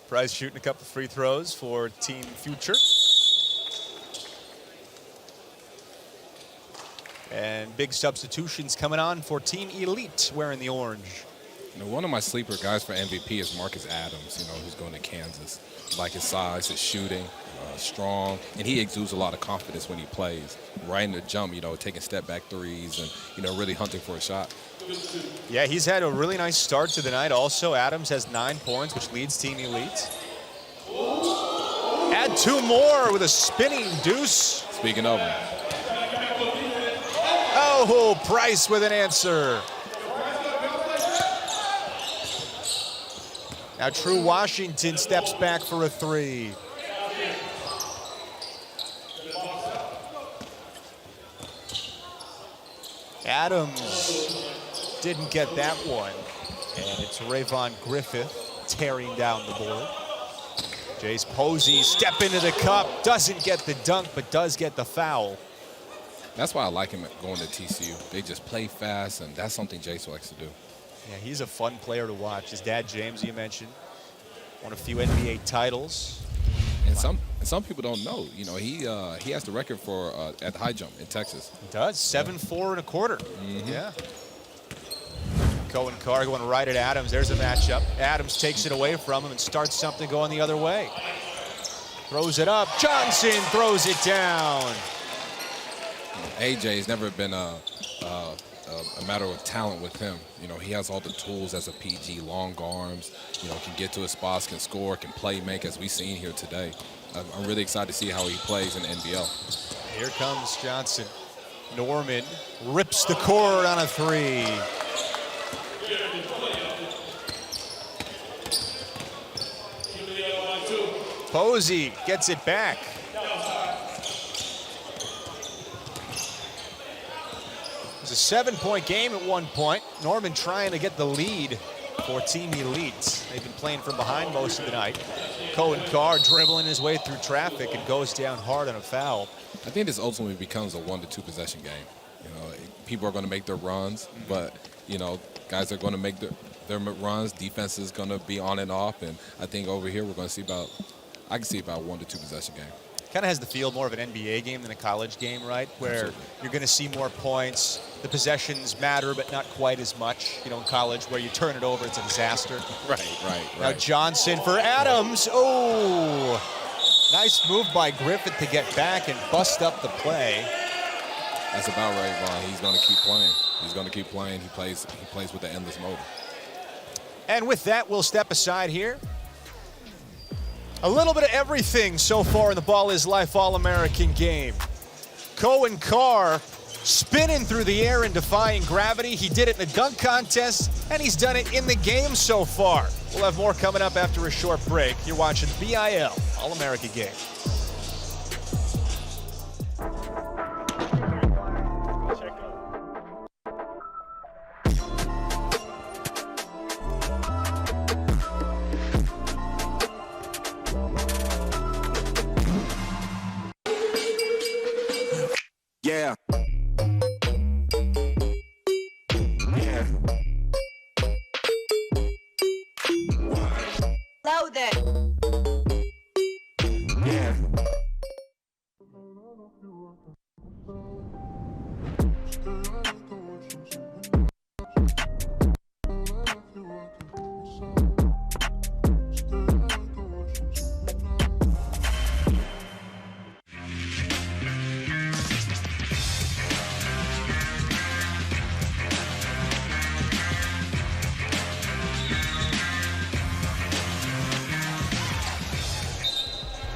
Price shooting a couple free throws for Team Future. And big substitutions coming on for Team Elite wearing the orange. You know, one of my sleeper guys for MVP is Marcus Adams, you know, who's going to Kansas. Like his size, his shooting, strong, and he exudes a lot of confidence when he plays. Right in the jump, you know, taking step-back threes and, you know, really hunting for a shot. Yeah, he's had a really nice start to the night. Also, Adams has 9 points, which leads Team Elite. Add 2 more with a spinning deuce. Speaking of him. Oh, Price with an answer. Now True Washington steps back for a 3. Adams didn't get that one. And it's Rayvon Griffith tearing down the board. Jace Posey step into the cup, doesn't get the dunk, but does get the foul. That's why I like him going to TCU. They just play fast, and that's something Jace likes to do. Yeah, he's a fun player to watch. His dad, James, you mentioned, won a few NBA titles. And some people don't know. You know, he has the record for at the high jump in Texas. He does 7'4" ¼ Yeah. Coen Carr going right at Adams. There's a matchup. Adams takes it away from him and starts something going the other way. Throws it up. Johnson throws it down. AJ has never been a matter of talent with him. You know, he has all the tools as a PG, long arms, you know, can get to his spots, can score, can play make, as we've seen here today. I'm really excited to see how he plays in the NBL. Here comes Johnson. Norman rips the court on a 3. Posey gets it back. It was a 7-point game at one point. Norman trying to get the lead. for Team Elite. They've been playing from behind most of the night. Coen Carr dribbling his way through traffic and goes down hard on a foul. I think this ultimately becomes a 1 to 2 possession game. You know, people are going to make their runs, but, you know, guys are going to make their runs. Defense is going to be on and off, and I think over here we're going to see I can see about 1 to 2 possession game. Kind of has the feel more of an NBA game than a college game, right? Where Absolutely. You're going to see more points. The possessions matter, but not quite as much. You know, in college, where you turn it over, it's a disaster. Right. Now Johnson for Adams. Oh, nice move by Griffith to get back and bust up the play. That's about right, Vaughn. He's going to keep playing. He's going to keep playing. He plays with the endless motor. And with that, we'll step aside here. A little bit of everything so far in the Ballislife All-American Game. Coen Carr spinning through the air and defying gravity. He did it in the dunk contest, and he's done it in the game so far. We'll have more coming up after a short break. You're watching BIL All-American Game. Yeah. Loaded. Yeah.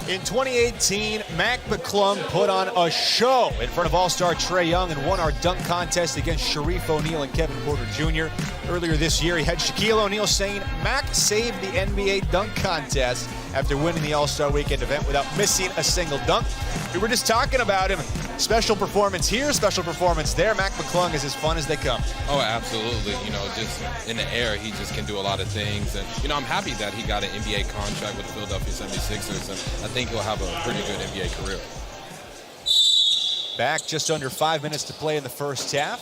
In 2018, Mac McClung put on a show in front of All-Star Trae Young and won our dunk contest against Sharif O'Neal and Kevin Porter Jr. Earlier this year, he had Shaquille O'Neal saying Mac saved the NBA dunk contest after winning the All-Star Weekend event without missing a single dunk. We were just talking about him. Special performance here, special performance there. Mac McClung is as fun as they come. Oh, absolutely. You know, just in the air, he just can do a lot of things. And, you know, I'm happy that he got an NBA contract with the Philadelphia 76ers, and I think he'll have a pretty good NBA career. Back just under 5 minutes to play in the first half.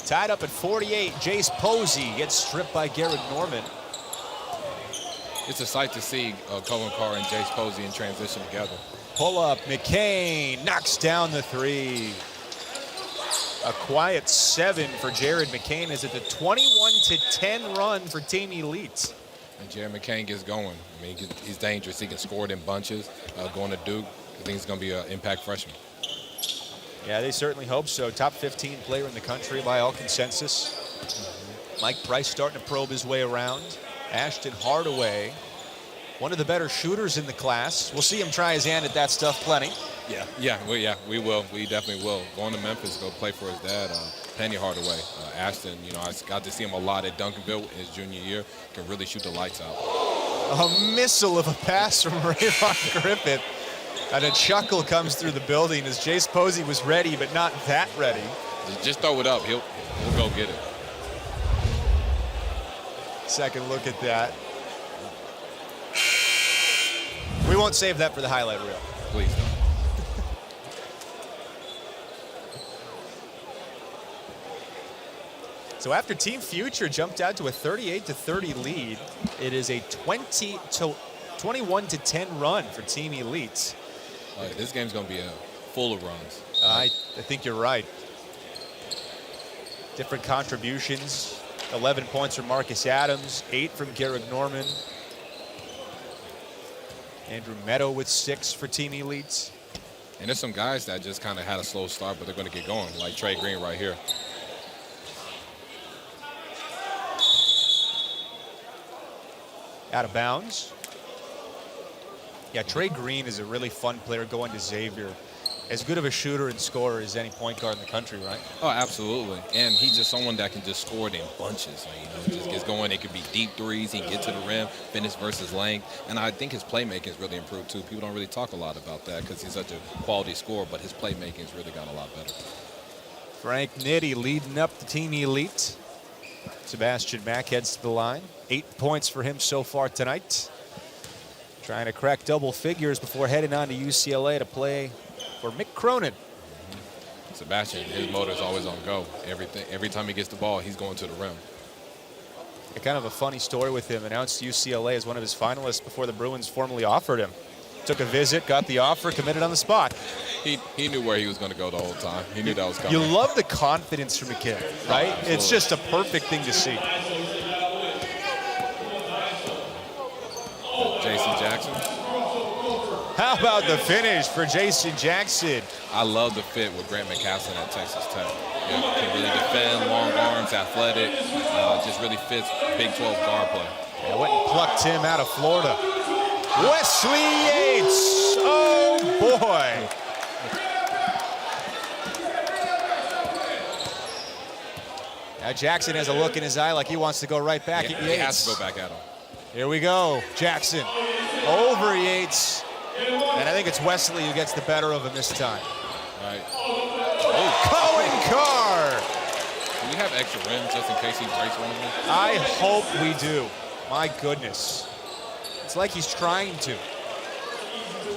Tied up at 48, Jace Posey gets stripped by Gehrig Normand. It's a sight to see Coen Carr and Jace Posey in transition together. Pull up, McCain knocks down the three. A quiet 7 for Jared McCain. Is it the 21-10 run for Team Elite? And Jared McCain gets going. I mean, he's dangerous. He can score it in bunches. Going to Duke, I think he's going to be an impact freshman. Yeah, they certainly hope so. Top 15 player in the country by all consensus. Mike Price starting to probe his way around. Ashton Hardaway, one of the better shooters in the class. We'll see him try his hand at that stuff plenty. We will. We definitely will. Going to Memphis, go play for his dad, Penny Hardaway. Ashton, you know, I got to see him a lot at Duncanville his junior year. Can really shoot the lights out. A missile of a pass from Rayvon Griffith. And a chuckle comes through the building as Jace Posey was ready, but not that ready. Just throw it up. He'll go get it. Second look at that. We won't save that for the highlight reel. Please don't. So after Team Future jumped out to a 38-30 lead, it is a 21-10 run for Team Elite. This game's going to be full of runs. I think you're right. Different contributions. 11 points from Marcus Adams, 8 from Gehrig Normand. Andrew Meadow with 6 for Team Elite. And there's some guys that just kind of had a slow start, but they're going to get going, like Trey Green right here. Out of bounds. Yeah, Trey Green is a really fun player going to Xavier. As good of a shooter and scorer as any point guard in the country, right? Oh, absolutely. And he's just someone that can just score it in bunches. Like, you know, just gets going. It could be deep threes. He can get to the rim, finish versus length. And I think his playmaking has really improved, too. People don't really talk a lot about that because he's such a quality scorer, but his playmaking has really got a lot better. Frank Nitti leading up the Team Elite. Sebastian Mack heads to the line. 8 points for him so far tonight. Trying to crack double figures before heading on to UCLA to play for Mick Cronin. Sebastian, his motor is always on go. Every time he gets the ball, he's going to the rim. A kind of a funny story with him. Announced UCLA as one of his finalists before the Bruins formally offered him. Took a visit, got the offer, committed on the spot. He knew where he was going to go the whole time. He knew that was coming. You love the confidence from a kid, right? Oh, it's just a perfect thing to see. Jason Jackson. How about the finish for Jason Jackson? I love the fit with Grant McCaslin at Texas Tech. Yeah, can really defend, long arms, athletic, just really fits Big 12 guard play. Yeah, went and plucked him out of Florida. Wesley Yates, oh boy. Now Jackson has a look in his eye like he wants to go right back at Yates. He has to go back at him. Here we go, Jackson over Yates. And I think it's Wesley who gets the better of him this time. Right. Coen Carr. Do we have extra rims just in case he breaks one of them? I hope we do. My goodness. It's like he's trying to.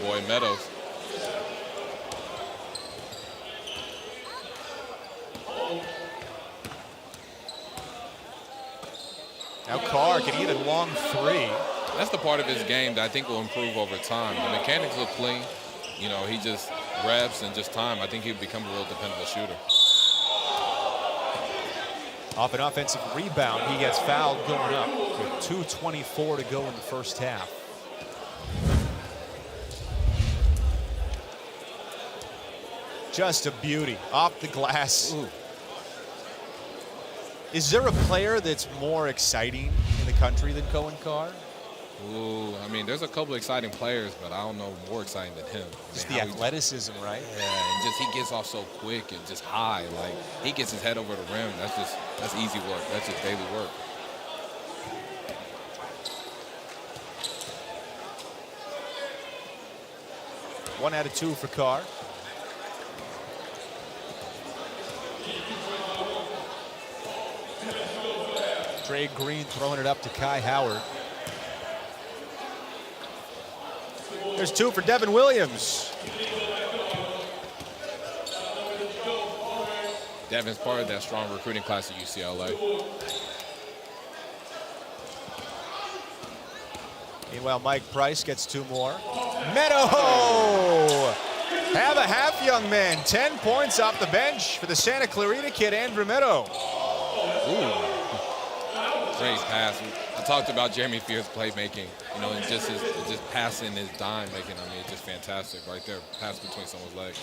Boy, Meadows. Now Carr can hit a long three. That's the part of his game that I think will improve over time. The mechanics look clean. You know, he just reps and just time. I think he'll become a real dependable shooter. Off an offensive rebound, he gets fouled going up with 2:24 to go in the first half. Just a beauty, off the glass. Ooh. Is there a player that's more exciting in the country than Coen Carr? Ooh, I mean, there's a couple exciting players, but I don't know more exciting than him. Just the athleticism, right? Yeah, and just he gets off so quick and just high. Like, he gets his head over the rim. That's easy work. That's just daily work. One out of two for Carr. Trey Green throwing it up to Kai Howard. There's two for Devin Williams. Devin's part of that strong recruiting class at UCLA. Meanwhile, Mike Price gets two more. Meadow! Have a half, young man. 10 points off the bench for the Santa Clarita kid, Andrew Meadow. Ooh. Great pass. I talked about Jeremy Fears' playmaking, you know, and just passing his dime making. I mean, it's just fantastic right there. Pass between someone's legs.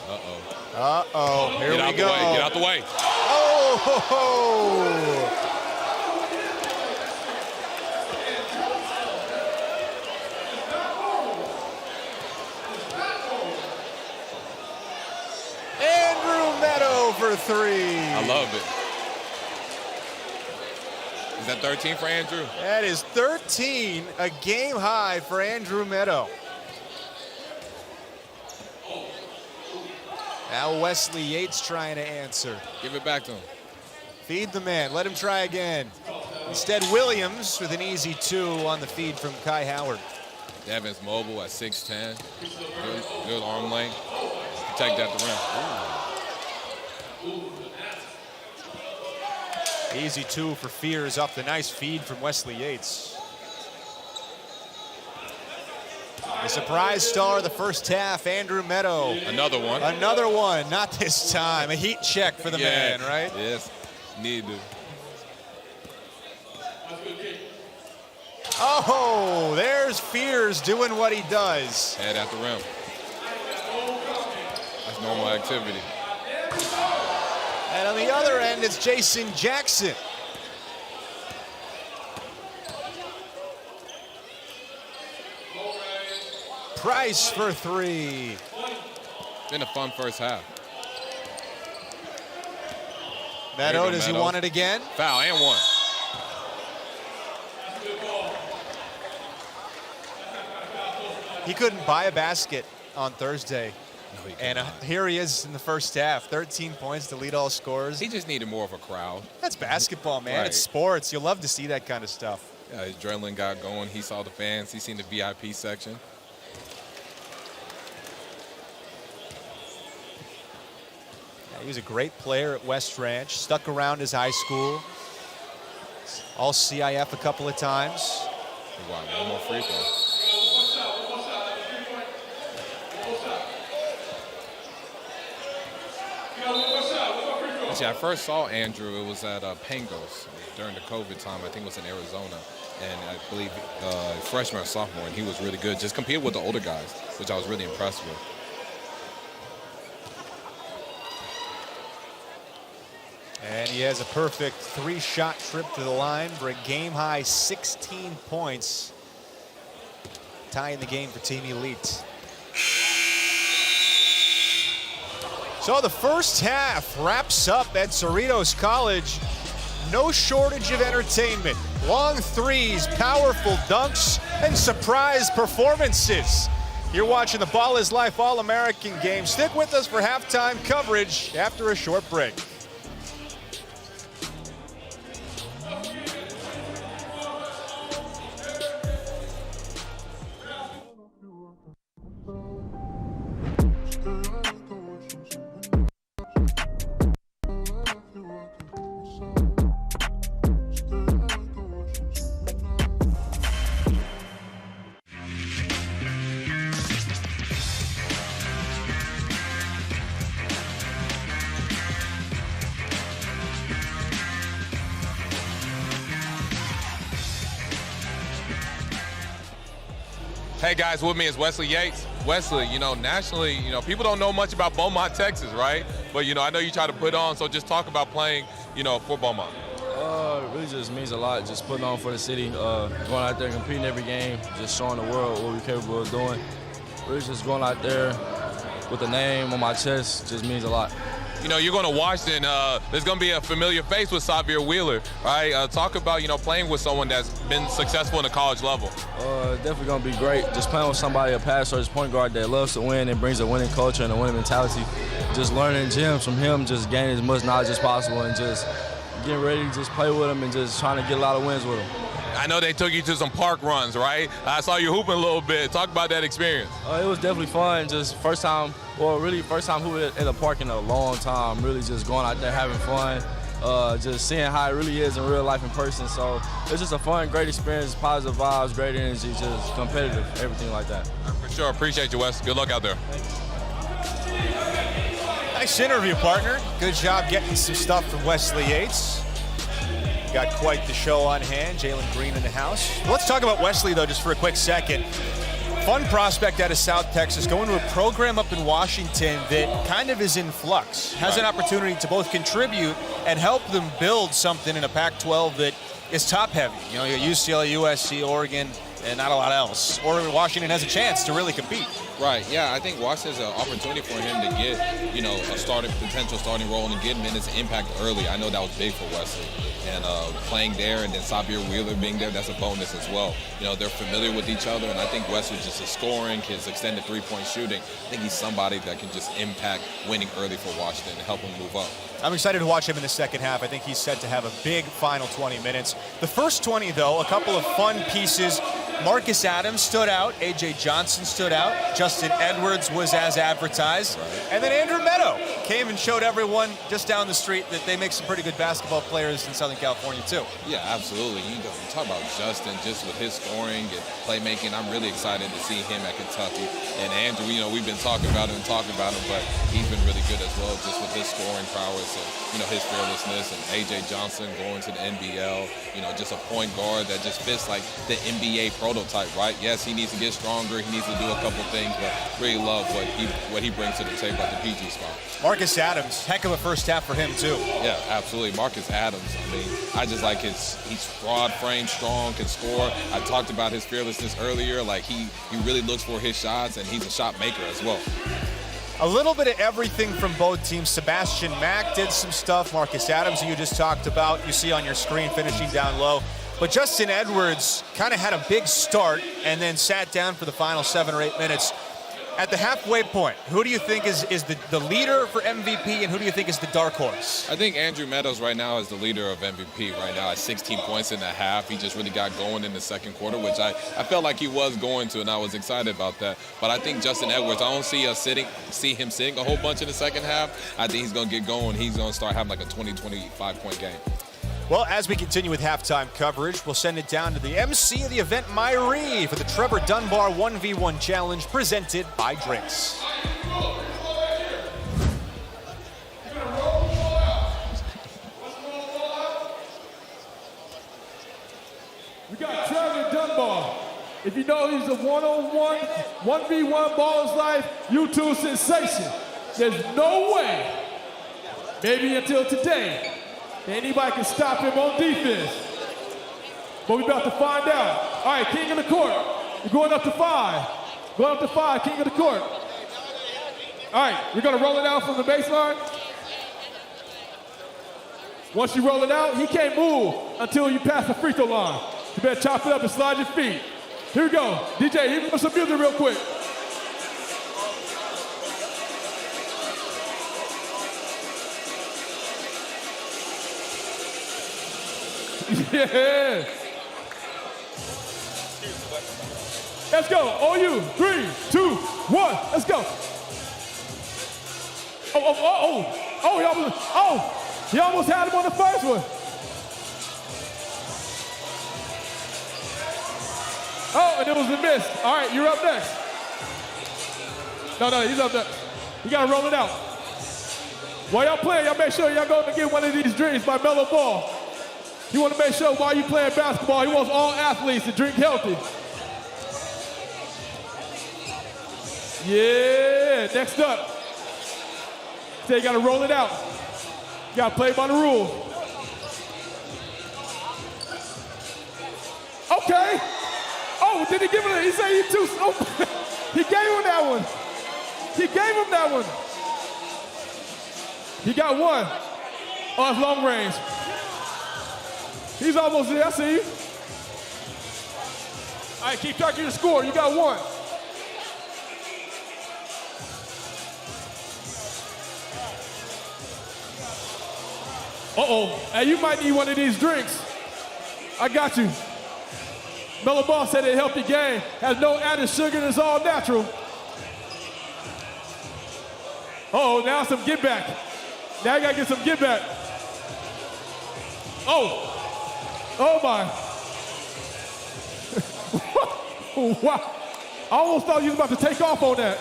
Uh-oh. Uh-oh. Here we go. Get out the way. Oh! Ho, ho. Andrew Meadow for three. I love it. Is that 13 for Andrew? That is 13, a game high for Andrew Meadow. Now Wesley Yates trying to answer. Give it back to him. Feed the man, let him try again. Instead, Williams with an easy two on the feed from Kai Howard. Devin's mobile at 6'10". Good arm length. Protect at the rim. Ooh. Easy two for Fears off the nice feed from Wesley Yates. The surprise star of the first half, Andrew Meadow. Another one. Another one, not this time. A heat check for the man, right? Yes, need to. Oh, there's Fears doing what he does. Head at the rim. That's normal activity. And on the other end, it's Jason Jackson. Price for three. Been a fun first half. Meadow, does he want it again? Foul and one. He couldn't buy a basket on Thursday No, he And cannot. here he is in the first half, 13 points to lead all scorers. He just needed more of a crowd. That's basketball, man. Right. It's sports. You'll love to see that kind of stuff. Yeah, his adrenaline got going. He saw the fans. He seen the VIP section. Yeah, he was a great player at West Ranch, stuck around his high school. All CIF a couple of times. Wow, one more free throw. See, I first saw Andrew, it was at Pangos during the COVID time. I think it was in Arizona. And I believe freshman or sophomore, and he was really good. Just competed with the older guys, which I was really impressed with. And he has a perfect 3-shot trip to the line for a game-high 16 points. Tying the game for Team Elite. So the first half wraps up at Cerritos College. No shortage of entertainment. Long threes, powerful dunks, and surprise performances. You're watching the Ballislife All-American Game. Stick with us for halftime coverage after a short break. Hey guys, with me is Wesley Yates. Wesley, you know, nationally, you know, people don't know much about Beaumont, Texas, right? But, you know, I know you try to put on, so just talk about playing, you know, for Beaumont. It really just means a lot, just putting on for the city, going out there competing every game, just showing the world what we're capable of doing. Really just going out there with a name on my chest just means a lot. You know, you're going to Washington. There's going to be a familiar face with Xavier Wheeler, right? Talk about, you know, playing with someone that's been successful in the college level. Definitely going to be great. Just playing with somebody, a passer, just point guard that loves to win and brings a winning culture and a winning mentality. Just learning gems from him, just gaining as much knowledge as possible and just getting ready to just play with him and just trying to get a lot of wins with him. I know they took you to some park runs, right? I saw you hooping a little bit. Talk about that experience. It was definitely fun. Just first time hooping in the park in a long time. Really just going out there having fun. Just seeing how it really is in real life in person. So it's just a fun, great experience, positive vibes, great energy, just competitive, everything like that. For sure. Appreciate you, Wes. Good luck out there. Nice interview, partner. Good job getting some stuff from Wesley Yates. Got quite the show on hand. Jalen Green in the house. Let's talk about Wesley, though, just for a quick second. Fun prospect out of South Texas, going to a program up in Washington that kind of is in flux. Has an opportunity to both contribute and help them build something in a Pac-12 that is top-heavy. You know, you got UCLA, USC, Oregon, and not a lot else. Or Washington has a chance to really compete. Right, yeah, I think Washington's an opportunity for him to get, you know, a potential starting role and get minutes impact early. I know that was big for Wesley. And playing there, and then Xavier Wheeler being there, that's a bonus as well. You know, they're familiar with each other, and I think Wesley's just his scoring, his extended three-point shooting. I think he's somebody that can just impact winning early for Washington and help him move up. I'm excited to watch him in the second half. I think he's set to have a big final 20 minutes. The first 20, though, a couple of fun pieces. Marcus Adams stood out. A.J. Johnson stood out. Justin Edwards was as advertised. Right. And then Andrew Meadow came and showed everyone just down the street that they make some pretty good basketball players in Southern California, too. Yeah, absolutely. You talk about Justin just with his scoring and playmaking. I'm really excited to see him at Kentucky. And Andrew, you know, we've been talking about him, but he's been really good as well just with his scoring prowess and, you know, his fearlessness. And A.J. Johnson going to the NBL, you know, just a point guard that just fits like the NBA prototype, right? Yes, he needs to get stronger. He needs to do a couple things, but really love what he brings to the table at the PG spot. Marcus Adams, heck of a first half for him, too. Yeah, absolutely. Marcus Adams, I mean, I just like he's broad frame, strong, can score. I talked about his fearlessness earlier. Like, he really looks for his shots, and he's a shot maker as well. A little bit of everything from both teams. Sebastian Mack did some stuff. Marcus Adams, who you just talked about, you see on your screen finishing down low. But Justin Edwards kind of had a big start and then sat down for the final 7 or 8 minutes. At the halfway point, who do you think is the leader for MVP, and who do you think is the dark horse? I think Andrew Meadows right now is the leader of MVP right now at 16 points in the half. He just really got going in the second quarter, which I felt like he was going to, and I was excited about that. But I think Justin Edwards, I don't see him sitting a whole bunch in the second half. I think he's going to get going. He's going to start having like a 20, 25-point game. Well, as we continue with halftime coverage, we'll send it down to the MC of the event, Myrie, for the Trevor Dunbar 1v1 challenge presented by Drinks. We got Trevor Dunbar. If you know he's a one-on-one, 1v1 Ballislife YouTube sensation, there's no way, maybe until today, anybody can stop him on defense. But we're about to find out. All right, king of the court. You're going up to 5. Going up to 5, king of the court. All right, we're going to roll it out from the baseline. Once you roll it out, he can't move until you pass the free throw line. You better chop it up and slide your feet. Here we go. DJ, hit me with some music real quick. Yeah. Let's go. On you. 3, 2, 1. Let's go. He almost had him on the first one. Oh, and it was a miss. All right, you're up next. No, he's up next. You got to roll it out. While y'all playing, y'all make sure y'all go and get one of these drinks by Mellow Ball. You want to make sure while you playing basketball, he wants all athletes to drink healthy. Yeah, next up. So you got to roll it out. You got to play by the rules. Okay. Oh, did he give it? He said he too. Oh, he gave him that one. He gave him that one. He got one. Oh, it's long range. He's almost there. I see you. All right, keep track of your score. You got one. Uh-oh. Hey, you might need one of these drinks. I got you. Mellow Ball said it helped your game. Has no added sugar and it's all natural. Uh-oh, now some get back. Now you gotta get some get back. Oh my. Wow. I almost thought you was about to take off on that.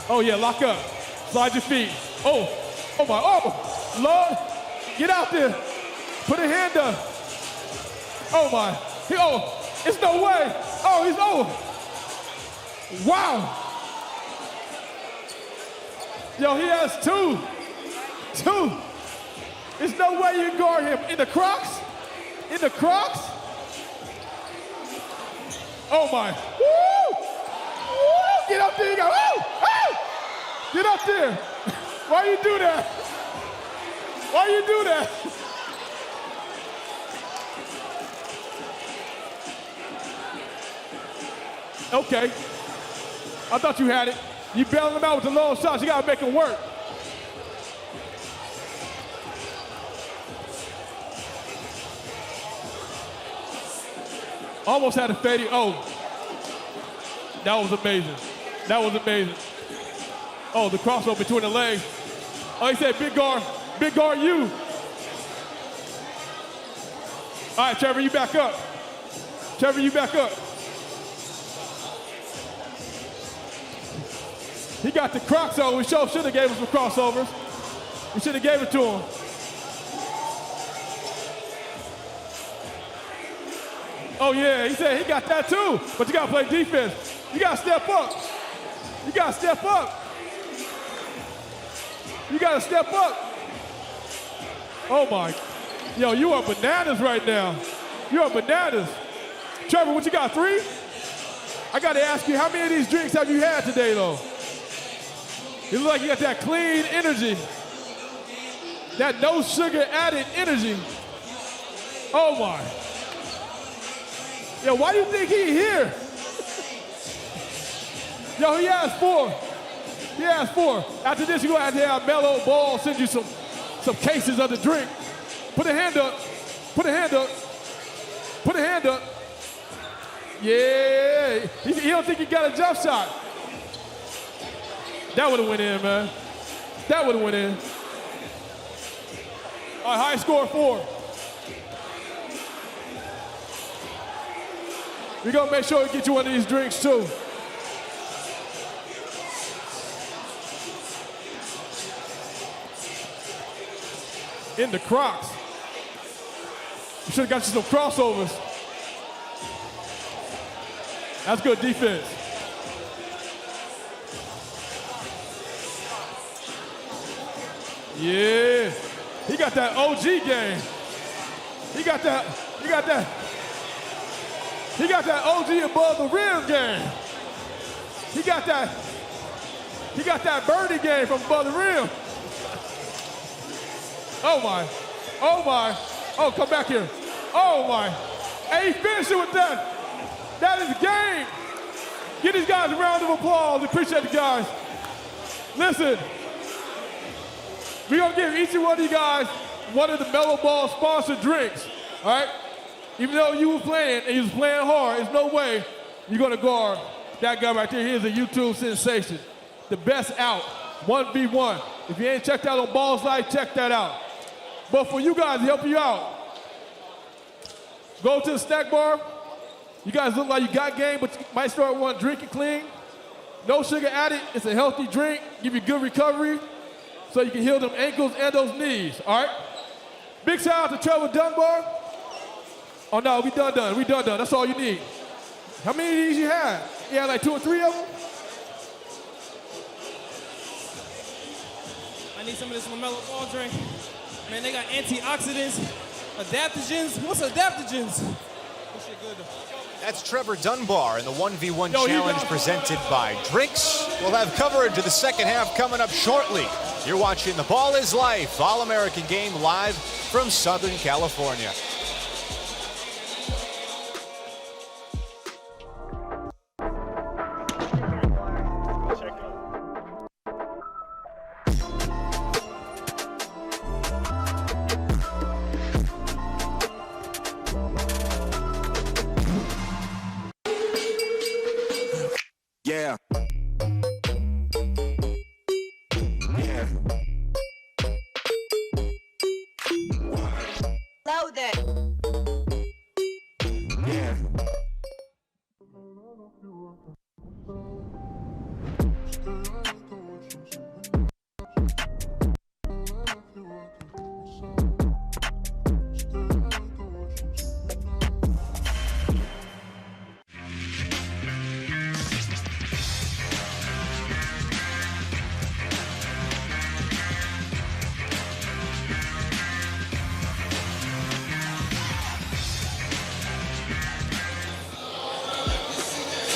Oh yeah, lock up. Slide your feet. Oh my, Lord. Get out there. Put a hand up. Oh my. It's no way. Oh, he's over. Wow. Yo, he has two. There's no way you can guard him. In the Crocs? Oh my. Woo! Get up there, you go. Woo! Get up there. Why you do that? Okay. I thought you had it. You bailing him out with the long shots. You gotta make him work. Almost had a fade. Oh, that was amazing. Oh, the crossover between the legs. Oh, he said, big guard you. All right, Trevor, you back up. He got the Crocs on. We should have gave him some crossovers. We should have gave it to him. Oh yeah, he said he got that too. But you gotta play defense. You gotta step up. Oh my. Yo, you are bananas right now. Trevor, what you got, 3? I gotta ask you, how many of these drinks have you had today though? You look like you got that clean energy. That no sugar added energy. Oh my. Yo, why do you think he here? Yo, he has 4. He has 4. After this, you're going to have Mellow Ball send you some cases of the drink. Put a hand up. Put a hand up. Put a hand up. Yeah. He don't think he got a jump shot. That would have went in, man. That would have went in. All right, high score 4. We're going to make sure we get you one of these drinks, too. In the Crocs. You should have got you some crossovers. That's good defense. Yeah. He got that OG game. He got that OG above the rim game. He got that birdie game from above the rim. Oh my. Oh my. Oh, come back here. Oh my. Hey, he finished it with that. That is game. Give these guys a round of applause. Appreciate the guys. Listen, we're gonna give each one of you guys one of the Mellow Ball sponsored drinks, all right? Even though you were playing and you was playing hard, there's no way you're gonna guard that guy right there. He is a YouTube sensation. The best out, 1v1. If you ain't checked out on Balls Life, check that out. But for you guys to help you out, go to the snack bar. You guys look like you got game, but you might start one drinking clean. No sugar added. It's a healthy drink. Give you good recovery so you can heal them ankles and those knees, all right? Big shout out to Trevor Dunbar. Oh, no, we done. We done. That's all you need. How many of these you had? You had like 2 or 3 of them? I need some of this LaMelo Ball drink. Man, they got antioxidants, adaptogens. What's adaptogens? This shit good though. That's Trevor Dunbar in the 1v1 challenge presented by Drinks. We'll have coverage of the second half coming up shortly. You're watching the Ball is Life All-American Game live from Southern California. Yeah. Yeah. Loaded. Yeah.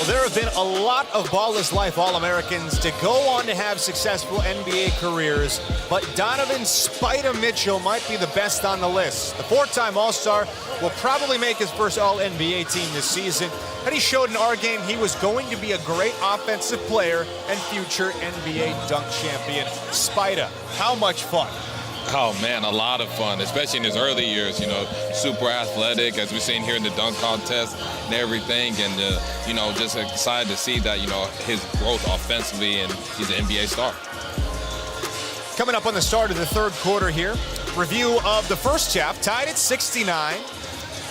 There have been a lot of Ball is Life All-Americans to go on to have successful NBA careers, but Donovan Spida Mitchell might be the best on the list. The 4-time All-Star will probably make his first All-NBA team this season, and he showed in our game he was going to be a great offensive player and future NBA dunk champion. Spida, how much fun? Oh, man, a lot of fun, especially in his early years, you know, super athletic, as we've seen here in the dunk contest and everything, and, you know, just excited to see that, you know, his growth offensively, and he's an NBA star. Coming up on the start of the third quarter here, review of the first half, tied at 69.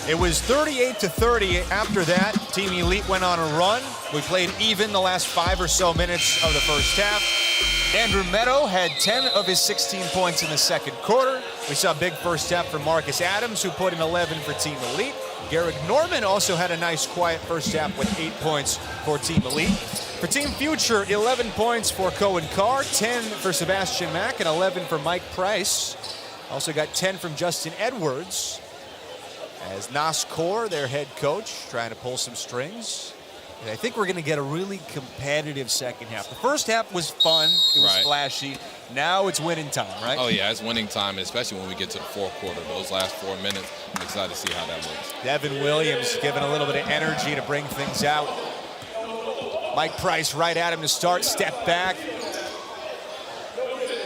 It was 38-30 after that. Team Elite went on a run. We played even the last 5 or so minutes of the first half. Andrew Meadow had 10 of his 16 points in the second quarter. We saw a big first half from Marcus Adams, who put in 11 for Team Elite. Gehrig Normand also had a nice, quiet first half with 8 points for Team Elite. For Team Future, 11 points for Coen Carr, 10 for Sebastian Mack, and 11 for Mike Price. Also got 10 from Justin Edwards. As Nas Kaur, their head coach, trying to pull some strings. And I think we're going to get a really competitive second half. The first half was fun. It was flashy. Now it's winning time, right? Oh, yeah, it's winning time, especially when we get to the fourth quarter. Those last 4 minutes, I'm excited to see how that looks. Devin Williams giving a little bit of energy to bring things out. Mike Price right at him to start, step back.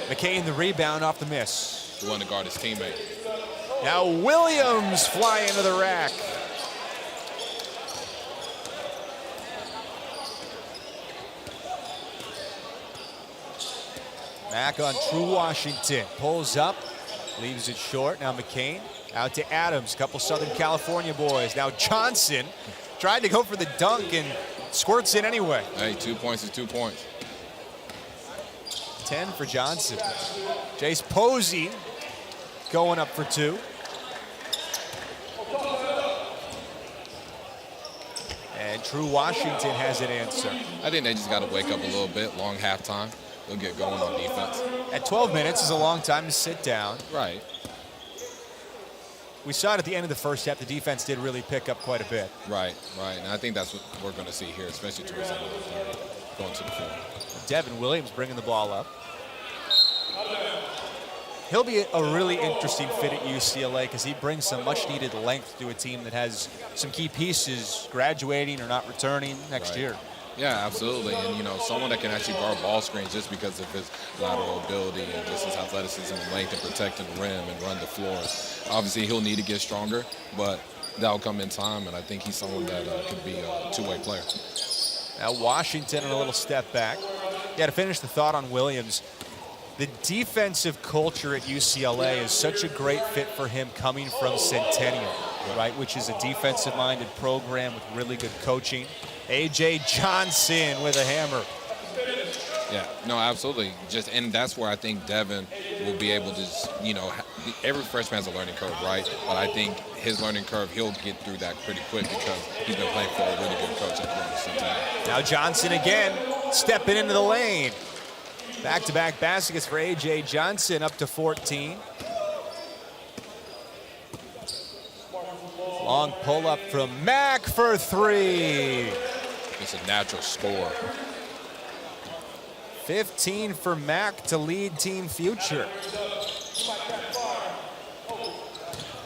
McCain the rebound off the miss. He wanted to guard his teammate. Now Williams fly into the rack. Mack on True Washington, pulls up, leaves it short. Now McCain out to Adams, couple Southern California boys. Now Johnson tried to go for the dunk and squirts in anyway. Hey, 2 points is 2 points. 10 for Johnson. Jace Posey going up for 2. And True Washington has an answer. I think they just got to wake up a little bit. Long halftime. They'll get going on defense. At 12 minutes is a long time to sit down. Right. We saw it at the end of the first half. The defense did really pick up quite a bit. Right. And I think that's what we're going to see here, especially towards the end of the third, going to the fourth. Devin Williams bringing the ball up. He'll be a really interesting fit at UCLA because he brings some much-needed length to a team that has some key pieces graduating or not returning next year. Yeah, absolutely. And, you know, someone that can actually guard ball screens just because of his lateral ability and just his athleticism and length and protecting the rim and run the floors. Obviously, he'll need to get stronger, but that'll come in time, and I think he's someone that could be a two-way player. Now Washington on a little step back. Yeah, to finish the thought on Williams, the defensive culture at UCLA is such a great fit for him coming from Centennial, right, which is a defensive-minded program with really good coaching. A.J. Johnson with a hammer. Yeah, no, absolutely. And that's where I think Devin will be able to, you know, every freshman has a learning curve, right? But I think his learning curve, he'll get through that pretty quick because he's been playing for a really good coach at Centennial. Now Johnson again, stepping into the lane. Back-to-back baskets for A.J. Johnson, up to 14. Long pull-up from Mack for 3. It's a natural score. 15 for Mack to lead Team Future.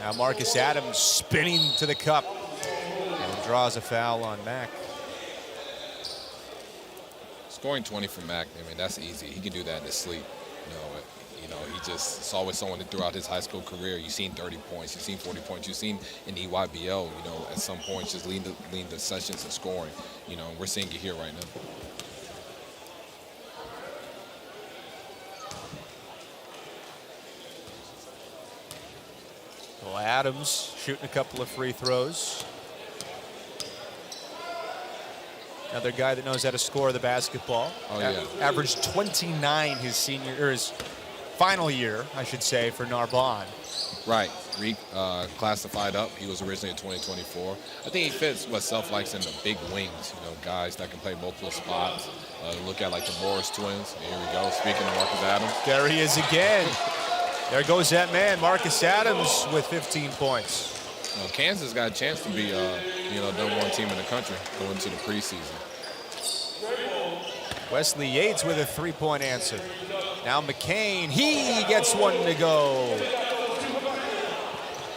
Now Marcus Adams spinning to the cup and draws a foul on Mack. Scoring 20 for Mack, I mean, that's easy. He can do that in his sleep. It's always someone that throughout his high school career, you've seen 30 points, you've seen 40 points, you've seen in EYBL, at some points just lead the sessions and scoring. We're seeing it here right now. Well, Adams shooting a couple of free throws. Another guy that knows how to score the basketball. Oh, yeah. Averaged 29 his final year, I should say, for Narbonne. Right. Classified up. He was originally in 2024. I think he fits what Self likes in the big wings, guys that can play multiple spots. Look at like the Morris twins. Here we go. Speaking of Marcus Adams. There he is again. There goes that man, Marcus Adams, with 15 points. Kansas got a chance to be, number one team in the country going into the preseason. Wesley Yates with a three-point answer. Now McCain, he gets one to go.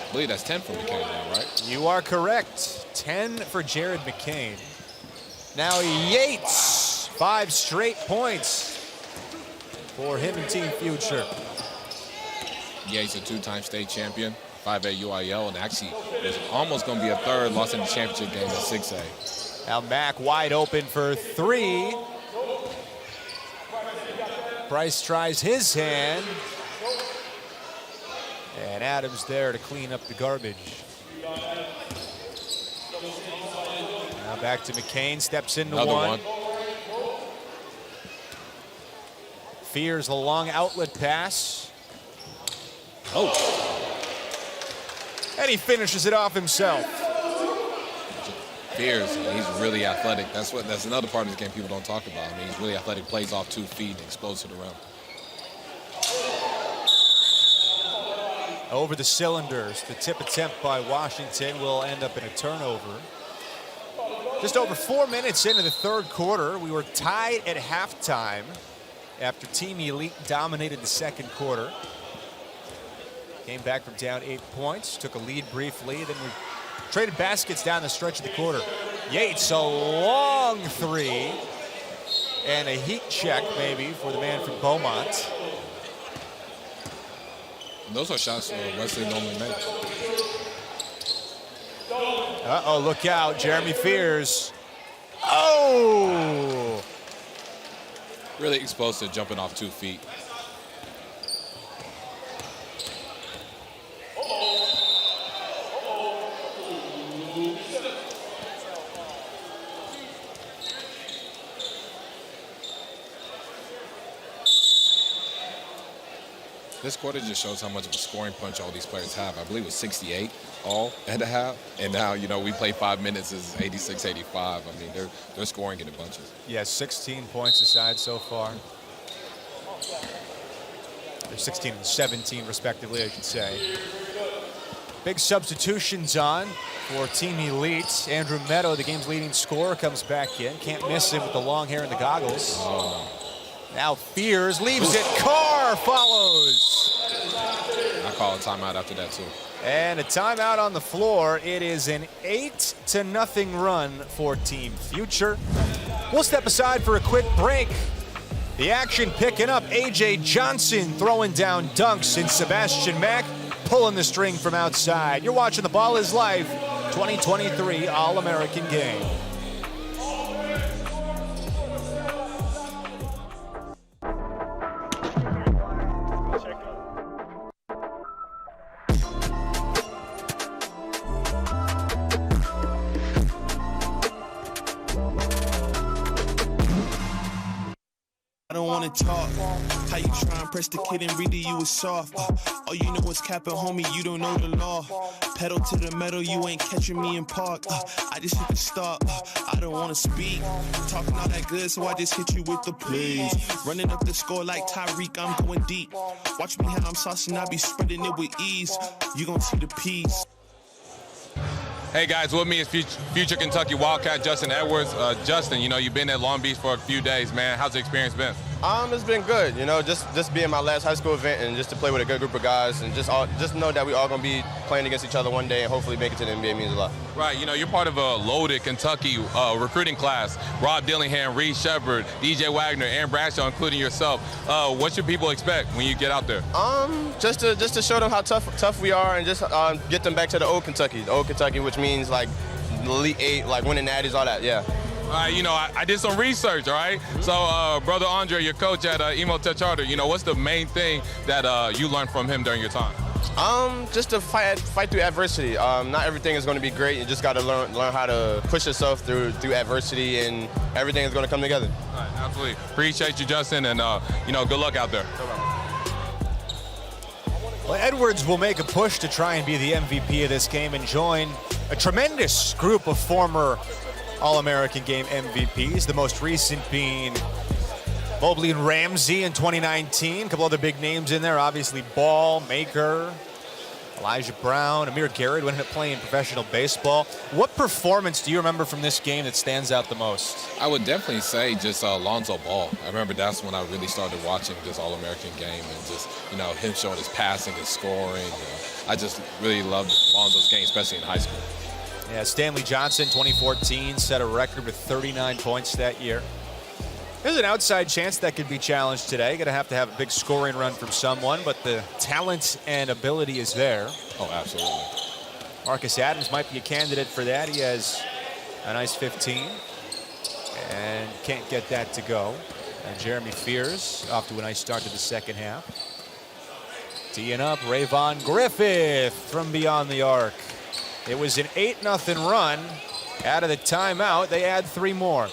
I believe that's 10 for McCain now, right? You are correct. 10 for Jared McCain. Now Yates, 5 straight points for him and Team Future. Yates, a 2-time state champion, 5A UIL, and actually was almost going to be a third, lost in the championship game at 6A. Now Mack wide open for 3. Price tries his hand. And Adams there to clean up the garbage. Now back to McCain, steps into one. Fears a long outlet pass. Oh. And he finishes it off himself. Fears, he's really athletic. That's another part of this game people don't talk about. I mean, he's really athletic, plays off 2 feet, and explodes to the rim. Over the cylinders, the tip attempt by Washington will end up in a turnover. Just over 4 minutes into the third quarter, we were tied at halftime after Team Elite dominated the second quarter. Came back from down 8 points, took a lead briefly, then we traded baskets down the stretch of the quarter. Yates, a long 3. And a heat check, maybe, for the man from Beaumont. Those are shots Wesley normally makes. Uh-oh, look out. Jeremy Fears. Oh! Really explosive, jumping off 2 feet. This quarter just shows how much of a scoring punch all these players have. I believe it was 68 all at the half. And now, you know, we play 5 minutes, is 86, 85. I mean, they're scoring in bunches. Yeah, 16 points aside so far. They're 16 and 17, respectively, I should say. Big substitutions on for Team Elite. Andrew Meadow, the game's leading scorer, comes back in. Can't miss him with the long hair and the goggles. Oh. Now Fears leaves it. Carr follows. I call a timeout after that, too. And a timeout on the floor. It is an 8-0 run for Team Future. We'll step aside for a quick break. The action picking up. A.J. Johnson throwing down dunks, and Sebastian Mack pulling the string from outside. You're watching the Ball is Life 2023 All-American Game. I don't wanna talk. How you try and press the kid and read it, you was soft. All you know is capping, homie, you don't know the law. Pedal to the metal, you ain't catching me in park. I just hit the stop. I don't wanna speak. Talking all that good, so I just hit you with the please. Running up the score like Tyreek, I'm going deep. Watch me how I'm saucing, I be spreading it with ease. You gon' see the peace. Hey guys, with me is future Kentucky Wildcat Justin Edwards. Justin, you know, you've been at Long Beach for a few days, man. How's the experience been? It's been good, you know, just being my last high school event and just to play with a good group of guys and just know that we all gonna be playing against each other one day and hopefully make it to the NBA means a lot. Right, you know, you're part of a loaded Kentucky recruiting class. Rob Dillingham, Reed Shepard, DJ Wagner, Aaron Bradshaw, including yourself. What should people expect when you get out there? Just to show them how tough we are and just get them back to the old Kentucky, which means like Elite Eight, like winning natties, all that, yeah. All right, you know, I did some research, all right? So, Brother Andre, your coach at Emo Tech Charter, you know, what's the main thing that you learned from him during your time? Just to fight through adversity. Not everything is going to be great. You just got to learn how to push yourself through adversity, and everything is going to come together. All right, absolutely. Appreciate you, Justin, and, you know, good luck out there. Well, Edwards will make a push to try and be the MVP of this game and join a tremendous group of former All-American Game MVPs, the most recent being Mobley and Ramsey in 2019. A couple other big names in there, obviously Ball, Maker, Elijah Brown, Amir Garrett when playing professional baseball. What performance do you remember from this game that stands out the most? I would definitely say just Lonzo Ball. I remember that's when I really started watching this All-American Game and just, you know, him showing his passing and scoring. I just really loved Lonzo's game, especially in high school. Yeah, Stanley Johnson, 2014, set a record with 39 points that year. There's an outside chance that could be challenged today. Going to have a big scoring run from someone, but the talent and ability is there. Oh, absolutely. Marcus Adams might be a candidate for that. He has a nice 15 and can't get that to go. And Jeremy Fears off to a nice start to the second half. Teeing up, Rayvon Griffith from beyond the arc. It was an 8-0 run. Out of the timeout, they add 3 more.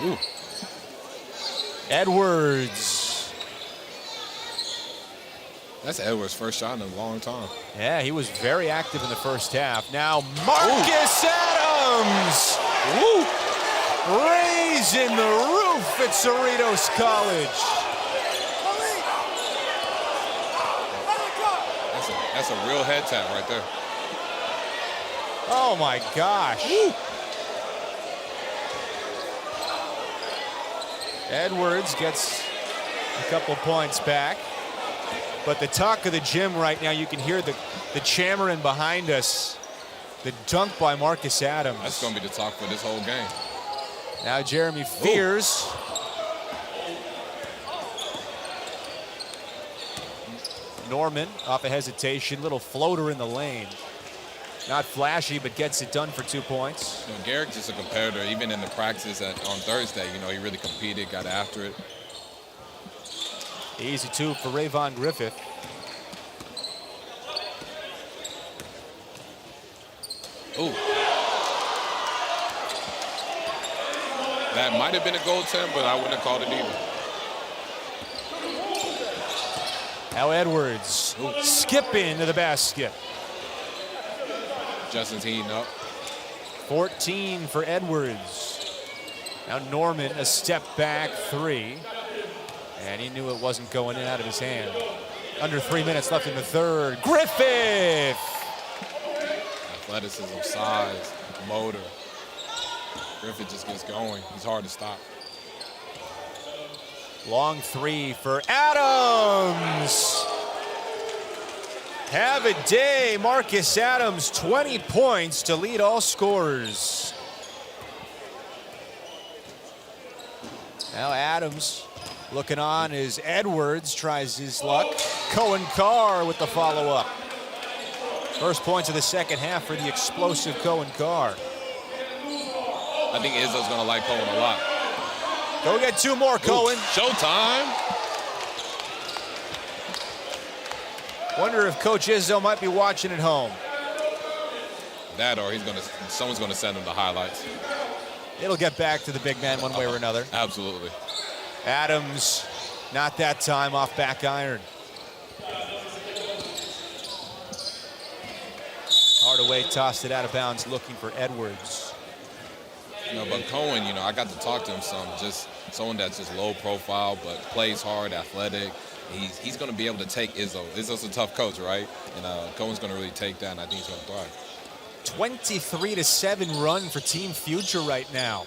Ooh. Edwards. That's Edwards' first shot in a long time. Yeah, he was very active in the first half. Now Marcus Adams. Woo. Raising the roof at Cerritos College. That's a real head tap right there. Oh my gosh. Woo. Edwards gets a couple points back. But the talk of the gym right now, you can hear the chammering behind us. The dunk by Marcus Adams. That's going to be the talk for this whole game. Now Jeremy Fears. Normand off a hesitation, little floater in the lane. Not flashy, but gets it done for 2 points. You know, Gehrig just a competitor. Even in the practice on Thursday, you know, he really competed, got after it. Easy two for Rayvon Griffith. Ooh. That might have been a goaltend, but I wouldn't have called it either. Now Edwards skipping to the basket. Justin's heating up. 14 for Edwards. Now Normand a step back three. And he knew it wasn't going in out of his hand. Under 3 minutes left in the third. Griffith! Athleticism, size, motor. Griffith just gets going. He's hard to stop. Long three for Adams. Have a day, Marcus Adams, 20 points to lead all scorers. Now Adams looking on as Edwards tries his luck. Coen Carr with the follow-up. First points of the second half for the explosive Coen Carr. I think Izzo's going to like Coen a lot. Go get two more, Coen. Showtime. Wonder if Coach Izzo might be watching at home. That or someone's going to send him the highlights. It'll get back to the big man one way or another. Absolutely. Adams, not that time, off back iron. Hardaway tossed it out of bounds, looking for Edwards. You know, but Coen, you know, I got to talk to him some. Just someone that's just low profile, but plays hard, athletic. He's going to be able to take Izzo. Izzo's a tough coach, right? And Cohen's going to really take that, and I think he's going to thrive. 23-7 run for Team Future right now.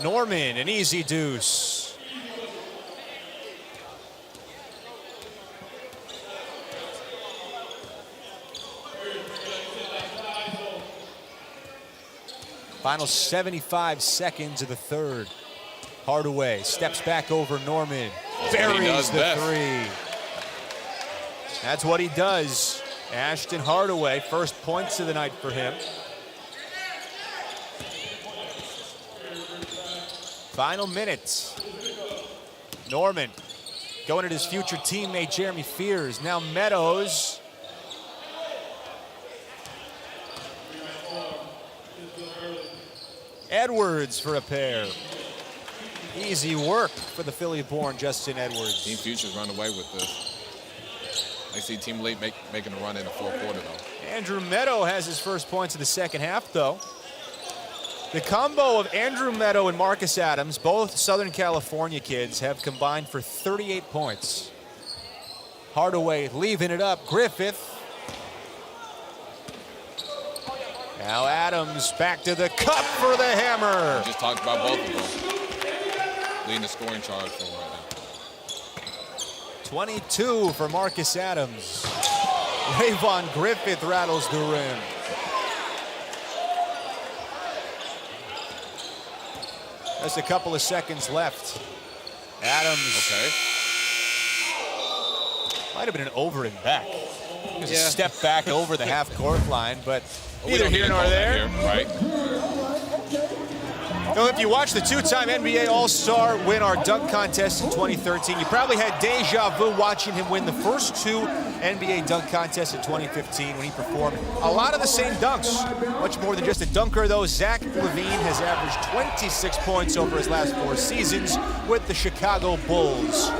Normand, an easy deuce. Final 75 seconds of the third. Hardaway steps back over Normand. Buries the three. That's what he does. Ashton Hardaway, first points of the night for him. Final minutes. Normand going at his future teammate Jeremy Fears. Now Meadows. Edwards for a pair. Easy work for the Philly-born Justin Edwards. Team Future's run away with this. I see Team Elite making a run in the fourth quarter, though. Andrew Meadow has his first points of the second half, though. The combo of Andrew Meadow and Marcus Adams, both Southern California kids, have combined for 38 points. Hardaway leaving it up. Griffith. Now Adams back to the cup for the hammer. We just talked about both of them. Leading the scoring charge for him right now. 22 for Marcus Adams. Rayvon Griffith rattles the rim. Just a couple of seconds left. Adams. Okay. Might have been an over and back. Just a step back over the half-court line, but neither here nor there. Right. So if you watched the two-time NBA All-Star win our dunk contest in 2013, you probably had deja vu watching him win the first two NBA dunk contests in 2015 when he performed a lot of the same dunks. Much more than just a dunker, though. Zach LaVine has averaged 26 points over his last 4 seasons with the Chicago Bulls.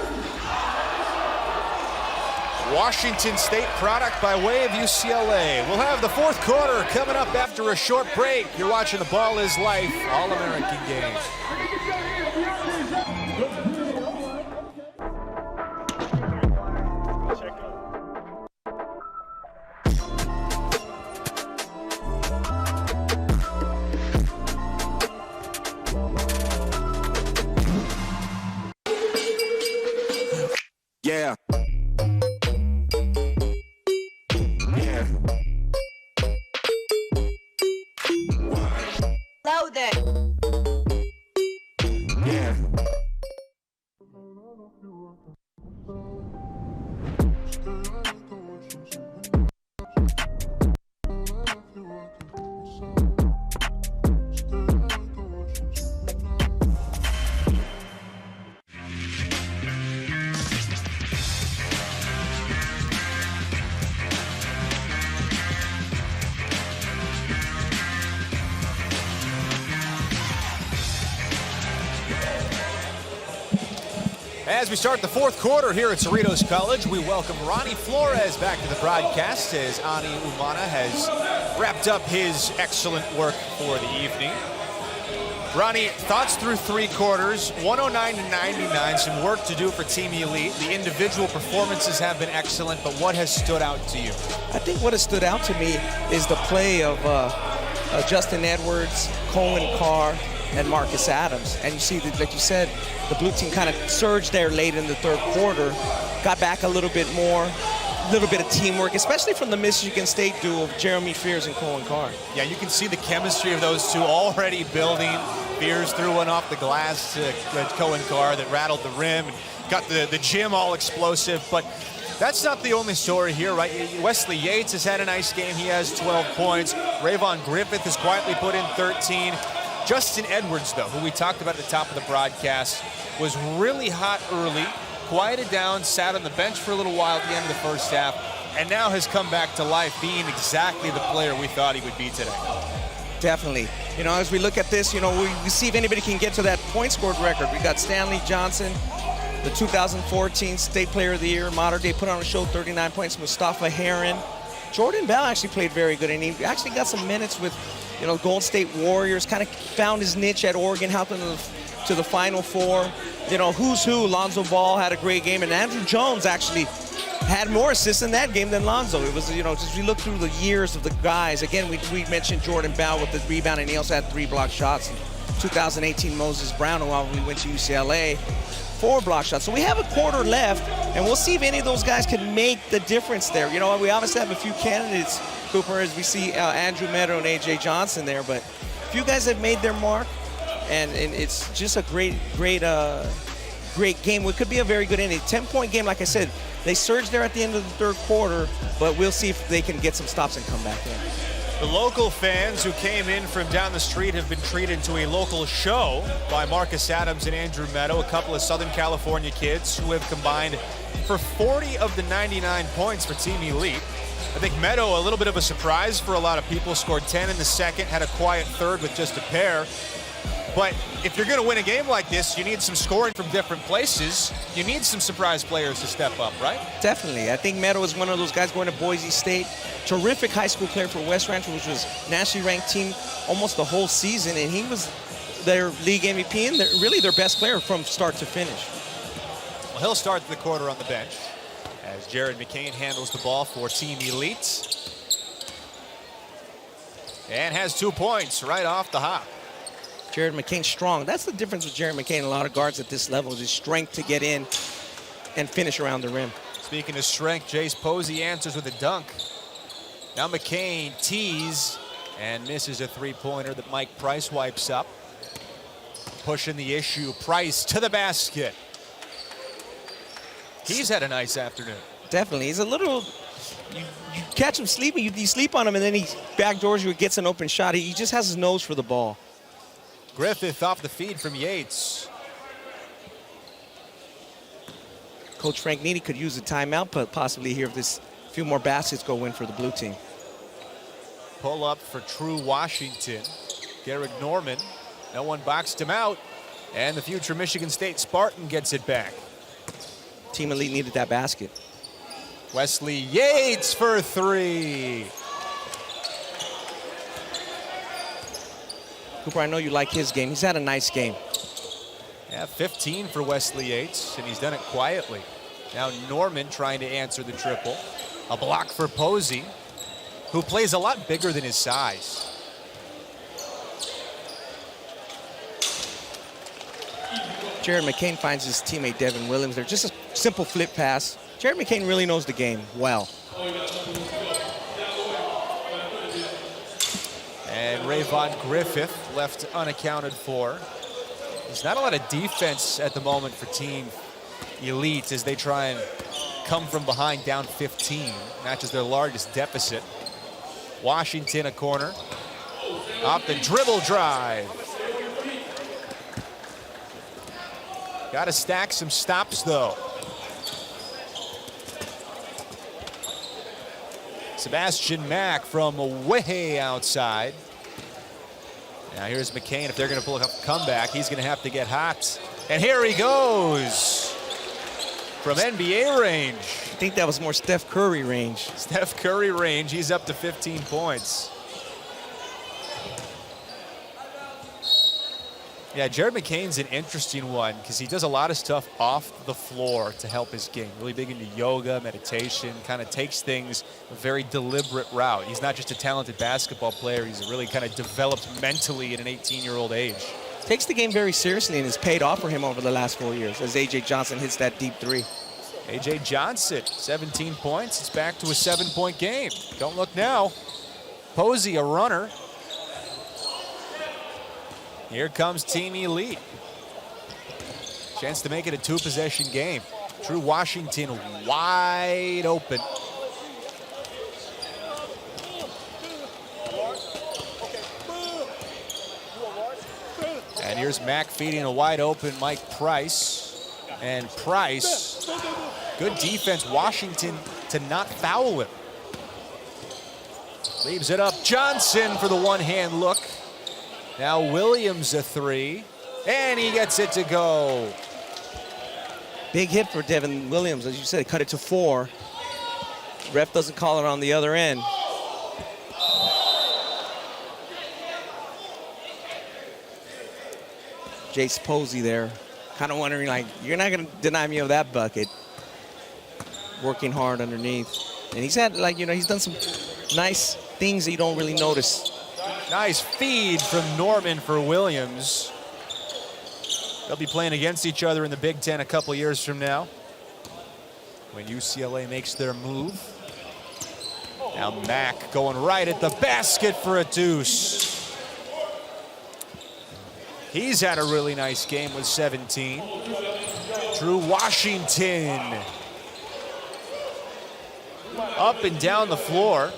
Washington State product by way of UCLA. We'll have the fourth quarter coming up after a short break. You're watching the Ball is Life All-American Game. Yeah. know that. Yeah. As we start the fourth quarter here at Cerritos College, we welcome Ronnie Flores back to the broadcast as Ani Umana has wrapped up his excellent work for the evening. Ronnie, thoughts through three quarters, 109-99, some work to do for Team Elite. The individual performances have been excellent, but what has stood out to you? I think what has stood out to me is the play of Justin Edwards, Coen Carr, and Marcus Adams. And you see, like you said, the blue team kind of surged there late in the third quarter, got back a little bit more, a little bit of teamwork, especially from the Michigan State duo of Jeremy Fears and Coen Carr. Yeah, you can see the chemistry of those two already building. Fears threw one off the glass to Coen Carr that rattled the rim and got the gym all explosive. But that's not the only story here, right? Wesley Yates has had a nice game. He has 12 points. Rayvon Griffith has quietly put in 13. Justin Edwards, though, who we talked about at the top of the broadcast, was really hot early, quieted down, sat on the bench for a little while at the end of the first half, and now has come back to life, being exactly the player we thought he would be today. Definitely. You know, as we look at this, you know, we see if anybody can get to that point scored record. We got Stanley Johnson, the 2014 State Player of the Year, Modern Day, put on a show, 39 points. Mustafa Heron. Jordan Bell actually played very good, and he actually got some minutes with, you know, Golden State Warriors, kind of found his niche at Oregon, helping them to the Final Four. You know, who's who, Lonzo Ball had a great game, and Andrew Jones actually had more assists in that game than Lonzo. It was, you know, just we look through the years of the guys. Again, we mentioned Jordan Bell with the rebound, and he also had 3 block shots. In 2018, Moses Brown, while we went to UCLA, 4 block shots. So we have a quarter left, and we'll see if any of those guys can make the difference there. You know, we obviously have a few candidates, Cooper, as we see Andrew Meadow and A.J. Johnson there, but a few guys have made their mark, and it's just a great game. It could be a very good inning. 10-point game, like I said. They surged there at the end of the third quarter, but we'll see if they can get some stops and come back in. The local fans who came in from down the street have been treated to a local show by Marcus Adams and Andrew Meadow, a couple of Southern California kids who have combined for 40 of the 99 points for Team Elite. I think Meadow, a little bit of a surprise for a lot of people, scored 10 in the second, had a quiet third with just a pair. But if you're going to win a game like this, you need some scoring from different places. You need some surprise players to step up, right? Definitely. I think Meadow is one of those guys going to Boise State. Terrific high school player for West Ranch, which was nationally ranked team almost the whole season, and he was their league MVP and really their best player from start to finish. Well, he'll start the quarter on the bench as Jared McCain handles the ball for Team Elite. And has 2 points right off the hop. Jared McCain strong. That's the difference with Jared McCain. A lot of guards at this level is his strength to get in and finish around the rim. Speaking of strength, Jace Posey answers with a dunk. Now McCain tees and misses a three-pointer that Mike Price wipes up. Pushing the issue, Price to the basket. He's had a nice afternoon. Definitely. He's a little, you catch him sleeping, you sleep on him, and then he backdoors you, gets an open shot. He just has his nose for the ball. Griffith off the feed from Yates. Coach Frank Needy could use a timeout, but possibly here if this few more baskets go in for the blue team. Pull up for True Washington. Gehrig Normand. No one boxed him out. And the future Michigan State Spartan gets it back. Team Elite needed that basket. Wesley Yates for 3. Cooper, I know you like his game. He's had a nice game. Yeah, 15 for Wesley Yates, and he's done it quietly. Now Normand trying to answer the triple. A block for Posey, who plays a lot bigger than his size. Jared McCain finds his teammate Devin Williams there. Just a simple flip pass. Jared McCain really knows the game well. And Rayvon Griffith left unaccounted for. There's not a lot of defense at the moment for Team Elite as they try and come from behind down 15. Matches their largest deficit. Washington a corner. Off the dribble drive. Got to stack some stops though. Sebastian Mack from way outside. Now here's McCain. If they're going to pull a comeback, he's going to have to get hot. And here he goes from NBA range. I think that was more Steph Curry range. Steph Curry range. He's up to 15 points. Yeah, Jared McCain's an interesting one because he does a lot of stuff off the floor to help his game. Really big into yoga, meditation, kind of takes things a very deliberate route. He's not just a talented basketball player, he's really kind of developed mentally at an 18-year-old age. Takes the game very seriously and it's paid off for him over the last 4 years as A.J. Johnson hits that deep three. A.J. Johnson, 17 points. It's back to a 7-point game. Don't look now. Posey, a runner. Here comes Team Elite. Chance to make it a 2-possession game. Drew Washington wide open. And here's Mack feeding a wide open Mike Price. And Price, good defense, Washington to not foul him. Leaves it up, Johnson for the one-hand look. Now Williams a three, and he gets it to go. Big hit for Devin Williams, as you said, cut it to 4. Ref doesn't call it on the other end. Jace Posey there, kind of wondering, like, you're not going to deny me of that bucket. Working hard underneath. And he's had, like, you know, he's done some nice things that you don't really notice. Nice feed from Normand for Williams. They'll be playing against each other in the Big Ten a couple years from now when UCLA makes their move. Now Mack going right at the basket for a deuce. He's had a really nice game with 17. Drew Washington up and down the floor.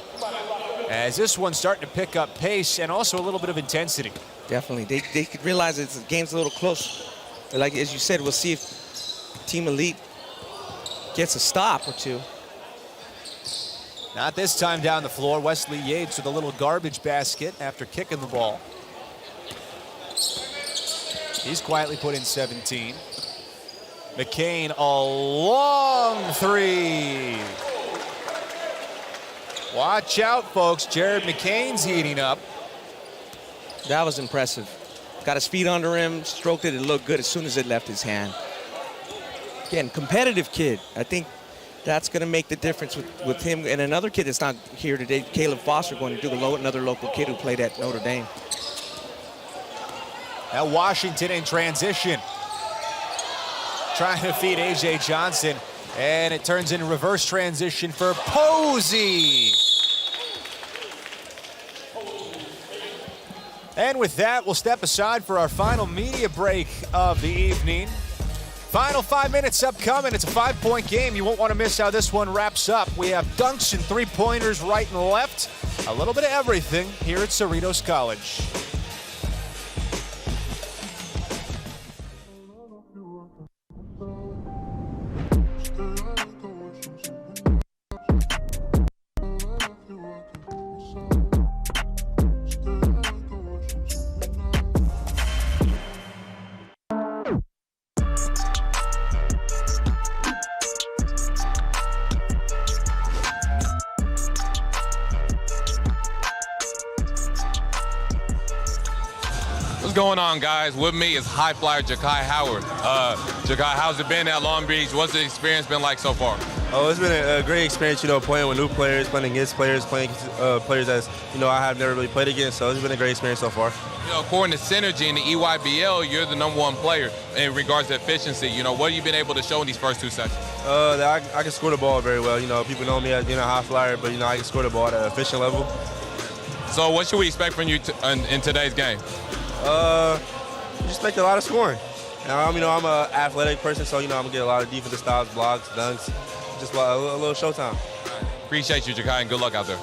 As this one's starting to pick up pace and also a little bit of intensity. Definitely. They could realize that the game's a little close. Like, as you said, we'll see if Team Elite gets a stop or two. Not this time down the floor. Wesley Yates with a little garbage basket after kicking the ball. He's quietly put in 17. McCain, a long three. Watch out, folks. Jared McCain's heating up. That was impressive. Got his feet under him, stroked it, it looked good as soon as it left his hand. Again, competitive kid. I think that's going to make the difference with him and another kid that's not here today, Caleb Foster, going to do another local kid who played at Notre Dame. Now Washington in transition. Trying to feed A.J. Johnson. And it turns into reverse transition for Posey. And with that, we'll step aside for our final media break of the evening. Final 5 minutes upcoming. It's a 5-point game. You won't want to miss how this one wraps up. We have dunks and three-pointers right and left. A little bit of everything here at Cerritos College. What's going on, guys? With me is high flyer Ja'Kai Howard. Ja'Kai, how's it been at Long Beach? What's the experience been like so far? Oh, it's been a great experience, you know, playing with new players, playing against players, playing players that, you know, I have never really played against, so it's been a great experience so far. You know, according to Synergy in the EYBL, you're the #1 player in regards to efficiency. You know, what have you been able to show in these first 2 sessions? That I can score the ball very well. You know, people know me as being a high flyer, but, you know, I can score the ball at an efficient level. So what should we expect from you in today's game? Just expect a lot of scoring. I'm an athletic person, so I'm gonna get a lot of defensive styles, blocks, dunks, just a little showtime. Appreciate you, Gehrig, and good luck out there.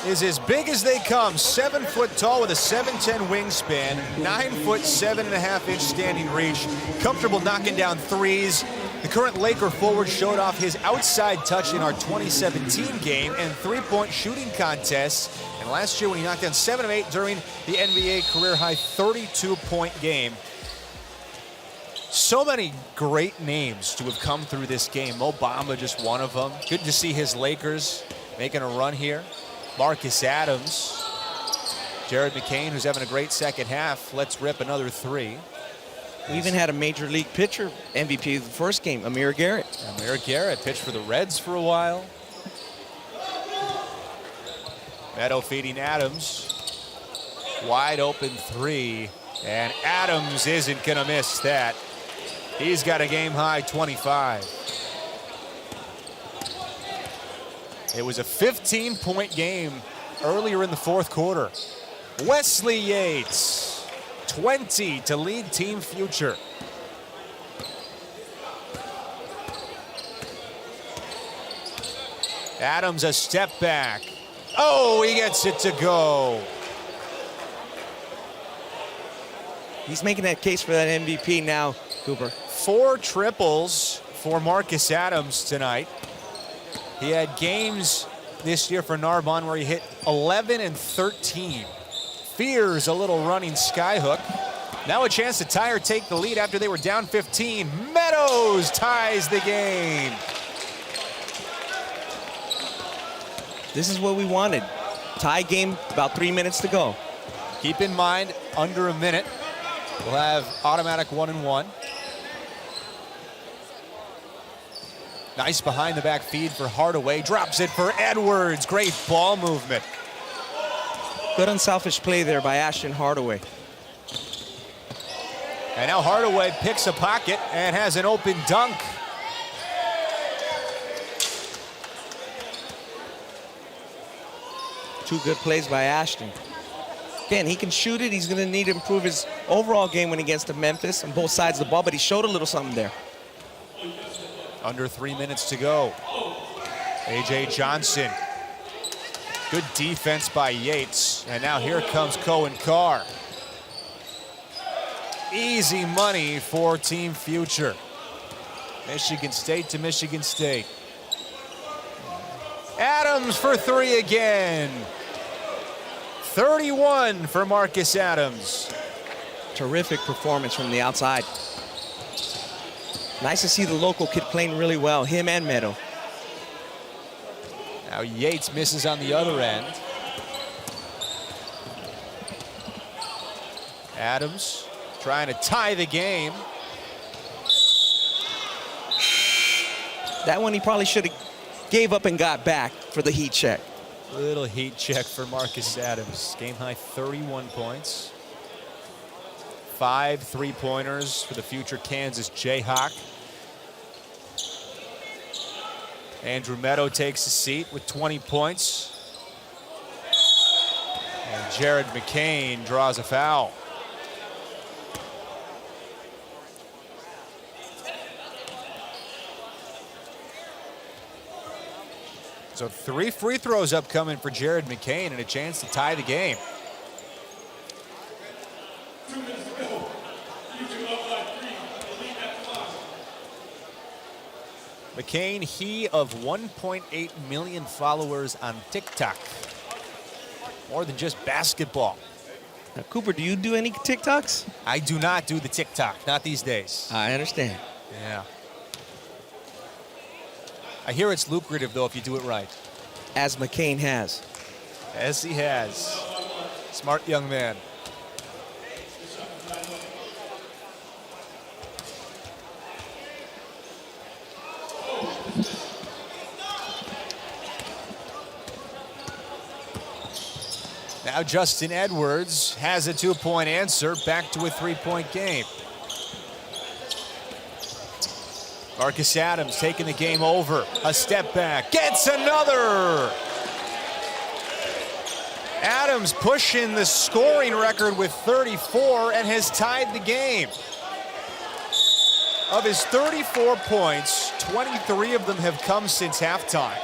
Is as big as they come, 7 foot tall with a 7'10" wingspan, 9 foot 7.5 inch standing reach, comfortable knocking down threes. The current Laker forward showed off his outside touch in our 2017 game and three-point shooting contests. And last year when he knocked down 7 of 8 during the NBA career-high 32-point game. So many great names to have come through this game. Mo Bamba just one of them. Good to see his Lakers making a run here. Marcus Adams, Jared McCain, who's having a great second half. Let's rip another three. We even had a major league pitcher MVP of the first game, Amir Garrett. Amir Garrett pitched for the Reds for a while. Meadow feeding Adams. Wide open three, and Adams isn't gonna miss that. He's got a game-high 25. It was a 15-point game earlier in the fourth quarter. Wesley Yates, 20 to lead Team Future. Adams a step back. Oh, he gets it to go. He's making that case for that MVP now, Cooper. 4 triples for Marcus Adams tonight. He had games this year for Narbonne where he hit 11 and 13. Fears a little running skyhook. Now a chance to tie or take the lead after they were down 15. Meadows ties the game. This is what we wanted. Tie game, about 3 minutes to go. Keep in mind, under a minute, we'll have automatic 1-and-1. Nice behind the back feed for Hardaway. Drops it for Edwards. Great ball movement. Good unselfish play there by Ashton Hardaway. And now Hardaway picks a pocket and has an open dunk. Two good plays by Ashton. Again, he can shoot it. He's going to need to improve his overall game when he gets to Memphis on both sides of the ball, but he showed a little something there. Under 3 minutes to go. A.J. Johnson. Good defense by Yates. And now here comes Coen Carr. Easy money for Team Future. Michigan State to Michigan State. Adams for three again. 31 for Marcus Adams. Terrific performance from the outside. Nice to see the local kid playing really well, him and Meadow. Now Yates misses on the other end. Adams trying to tie the game. That one he probably should have gave up and got back for the heat check. Little heat check for Marcus Adams. Game high 31 points. 5 3-pointers for the future Kansas Jayhawk. Andrew Meadow takes a seat with 20 points. And Jared McCain draws a foul. So 3 free throws upcoming for Jared McCain and a chance to tie the game. McCain, he of 1.8 million followers on TikTok. More than just basketball. Now, Cooper, do you do any TikToks? I do not do the TikTok, not these days. I understand. Yeah. I hear it's lucrative, though, if you do it right. As McCain has. As he has. Smart young man. Now Justin Edwards has a 2-point answer, back to a 3-point game. Marcus Adams taking the game over. A step back. Gets another! Adams pushing the scoring record with 34 and has tied the game. Of his 34 points, 23 of them have come since halftime.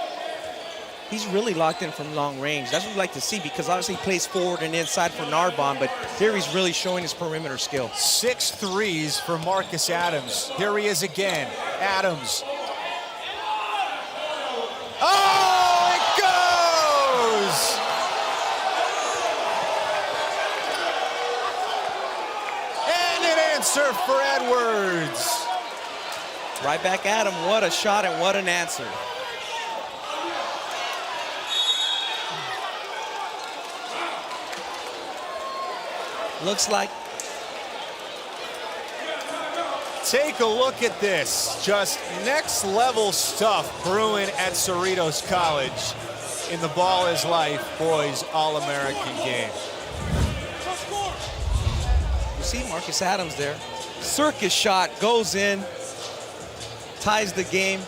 He's really locked in from long range. That's what we like to see, because obviously he plays forward and inside for Narbonne, but here he's really showing his perimeter skill. 6 threes for Marcus Adams. Here he is again. Adams. Oh, it goes! And an answer for Edwards. Right back at him. What a shot and what an answer. Looks like. Take a look at this. Just next level stuff brewing at Cerritos College in the Ball is Life Boys All-American Game. You see Marcus Adams there. Circus shot goes in, ties the game.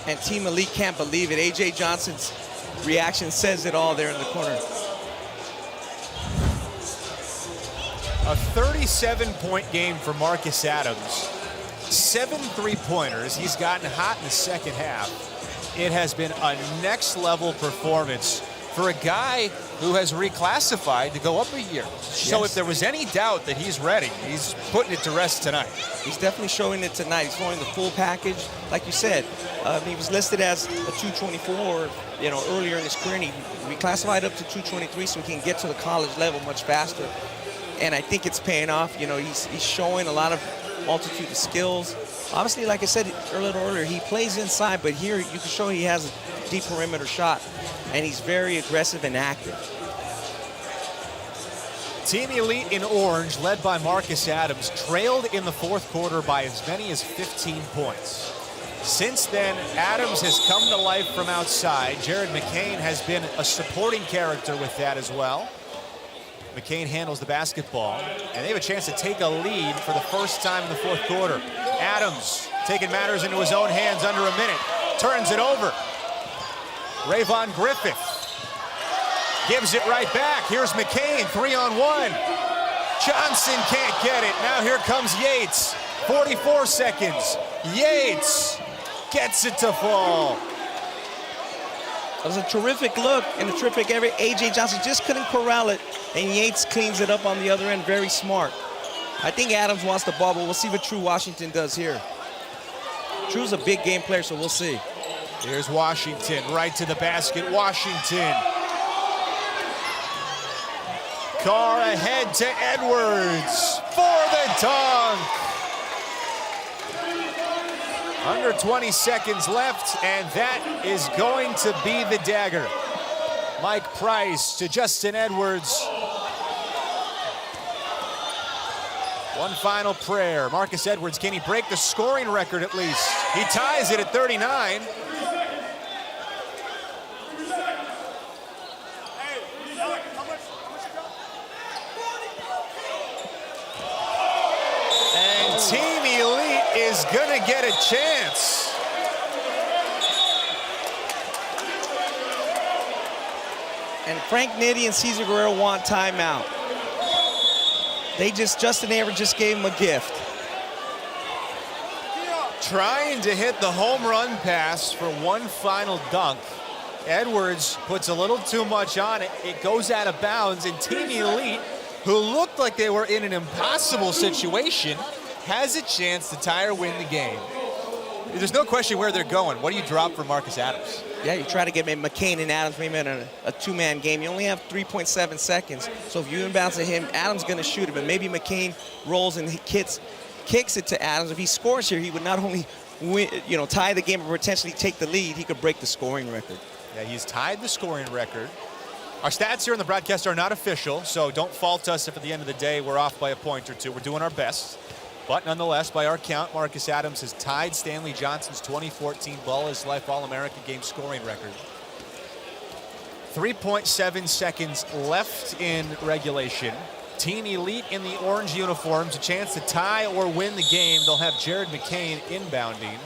And Team Elite can't believe it. A.J. Johnson's reaction says it all there in the corner. A 37-point game for Marcus Adams. 7 3-pointers. He's gotten hot in the second half. It has been a next-level performance for a guy who has reclassified to go up a year. So if there was any doubt that he's ready, he's putting it to rest tonight. He's definitely showing it tonight. He's showing the full package. Like you said, he was listed as a 224, earlier in his career, and he reclassified up to 223 so he can get to the college level much faster. And I think it's paying off. He's showing a lot of multitude of skills. Obviously, like I said earlier, he plays inside, but here you can show he has a deep perimeter shot, and he's very aggressive and active. Team Elite in orange, led by Marcus Adams, trailed in the fourth quarter by as many as 15 points. Since then, Adams has come to life from outside. Jared McCain has been a supporting character with that as well. McCain handles the basketball, and they have a chance to take a lead for the first time in the fourth quarter. Adams taking matters into his own hands under a minute. Turns it over. Rayvon Griffith gives it right back. Here's McCain, 3-on-1. Johnson can't get it. Now here comes Yates. 44 seconds. Yates gets it to fall. It was a terrific look and a terrific effort. A.J. Johnson just couldn't corral it, and Yates cleans it up on the other end. Very smart. I think Adams wants the ball, but we'll see what True Washington does here. True's a big game player, so we'll see. Here's Washington, right to the basket. Washington. Carr ahead to Edwards for the dunk. Under 20 seconds left, and that is going to be the dagger. Mike Price to Justin Edwards. One final prayer. Marcus Edwards, can he break the scoring record at least? He ties it at 39. And Team Elite is gonna get a chance. And Frank Nitti and Cesar Guerrero want timeout. Justin Avery just gave him a gift. Trying to hit the home run pass for one final dunk. Edwards puts a little too much on it. It goes out of bounds, and Team Elite, who looked like they were in an impossible situation, has a chance to tie or win the game. There's no question where they're going. What do you drop for Marcus Adams? Yeah, you try to get McCain and Adams maybe in a two-man game. You only have 3.7 seconds. So if you inbounds at him, Adams going to shoot it, but maybe McCain rolls and kicks it to Adams. If he scores here, he would not only win, tie the game, but potentially take the lead. He could break the scoring record. Yeah, he's tied the scoring record. Our stats here in the broadcast are not official, so don't fault us if at the end of the day we're off by a point or two. We're doing our best. But nonetheless, by our count, Marcus Adams has tied Stanley Johnson's 2014 Ballislife All-American Game scoring record. 3.7 seconds left in regulation. Team Elite in the orange uniforms, a chance to tie or win the game. They'll have Gehrig McCain inbounding.